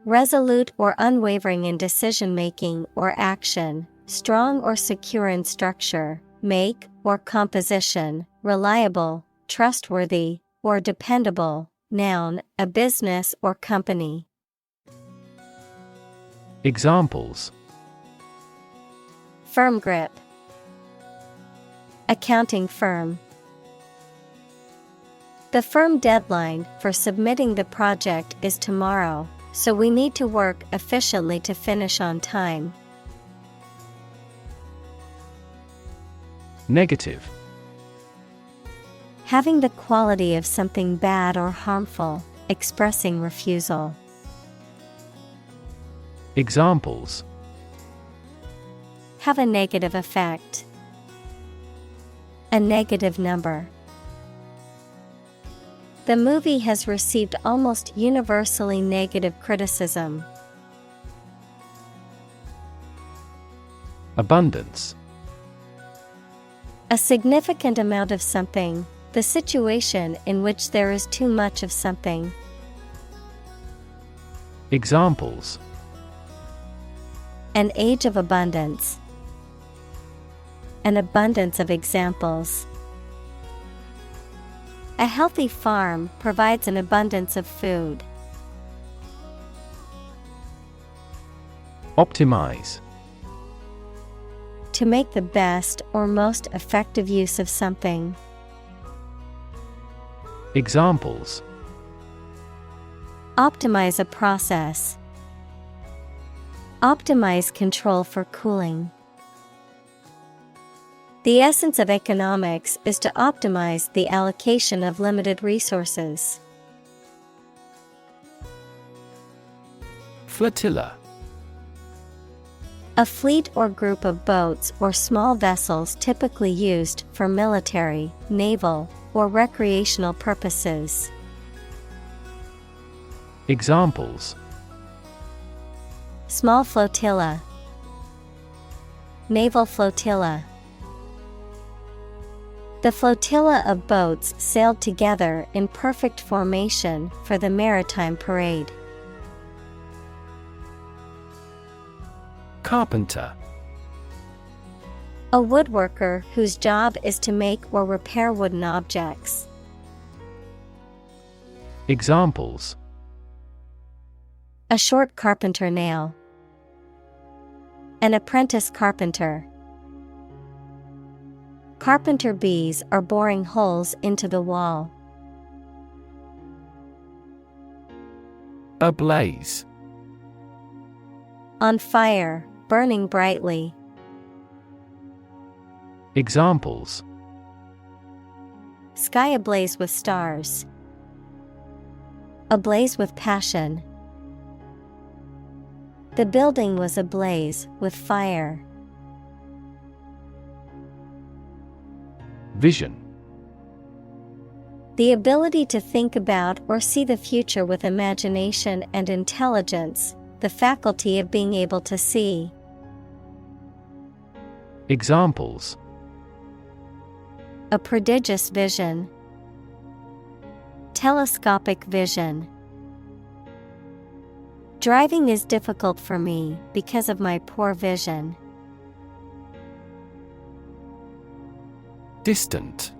Resolute or unwavering in decision-making or action, strong or secure in structure, make or composition, reliable, trustworthy, or dependable. Noun, a business or company. Examples: Firm grip, accounting firm. The firm deadline for submitting the project is tomorrow, so we need to work efficiently to finish on time. Negative. Having the quality of something bad or harmful, expressing refusal. Examples: Have a negative effect. A negative number. The movie has received almost universally negative criticism. Abundance. A significant amount of something, the situation in which there is too much of something. Examples: An age of abundance. An abundance of examples. A healthy farm provides an abundance of food. Optimize. To make the best or most effective use of something. Examples: Optimize a process. Optimize control for cooling. The essence of economics is to optimize the allocation of limited resources. Flotilla. A fleet or group of boats or small vessels typically used for military, naval, or recreational purposes. Examples: Small flotilla. Naval flotilla. The flotilla of boats sailed together in perfect formation for the maritime parade. Carpenter. A woodworker whose job is to make or repair wooden objects. Examples: A short carpenter nail. An apprentice carpenter. Carpenter bees are boring holes into the wall. Ablaze. On fire, burning brightly. Examples: Sky ablaze with stars. Ablaze with passion. The building was ablaze with fire. Vision. The ability to think about or see the future with imagination and intelligence, the faculty of being able to see. Examples: A prodigious vision. Telescopic vision. Driving is difficult for me because of my poor vision. Distant.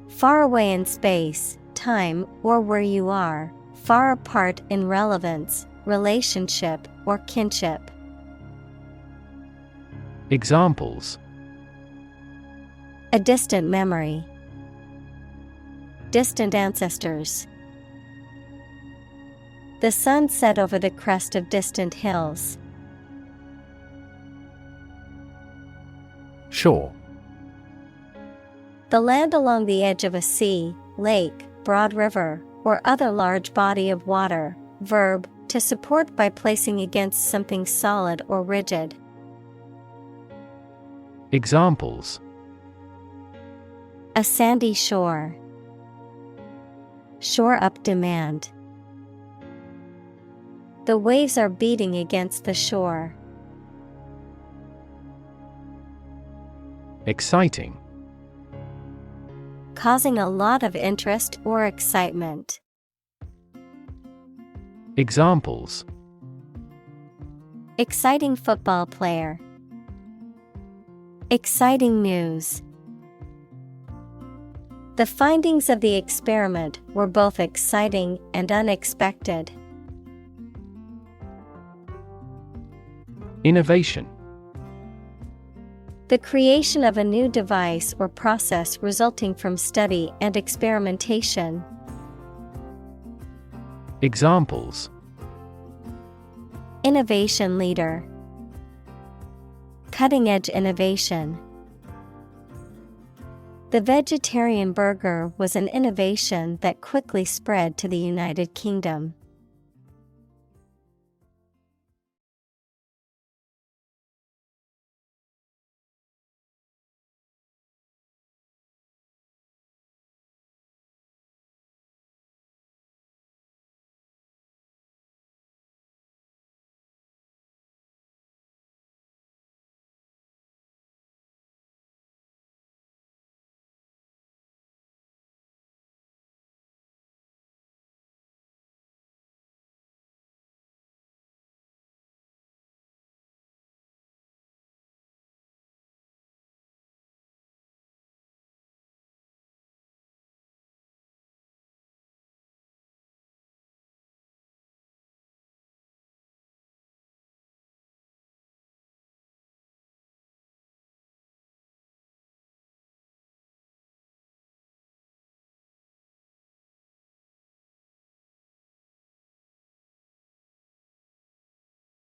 Far away in space, time, or where you are, far apart in relevance, relationship, or kinship. Examples: A distant memory. Distant ancestors. The sun set over the crest of distant hills. Shore. The land along the edge of a sea, lake, broad river, or other large body of water. Verb, to support by placing against something solid or rigid. Examples: A sandy shore. Shore up demand. The waves are beating against the shore. Exciting. Causing a lot of interest or excitement. Examples: Exciting football player. Exciting news. The findings of the experiment were both exciting and unexpected. Innovation. The creation of a new device or process resulting from study and experimentation. Examples: Innovation leader. Cutting-edge innovation. The vegetarian burger was an innovation that quickly spread to the United Kingdom.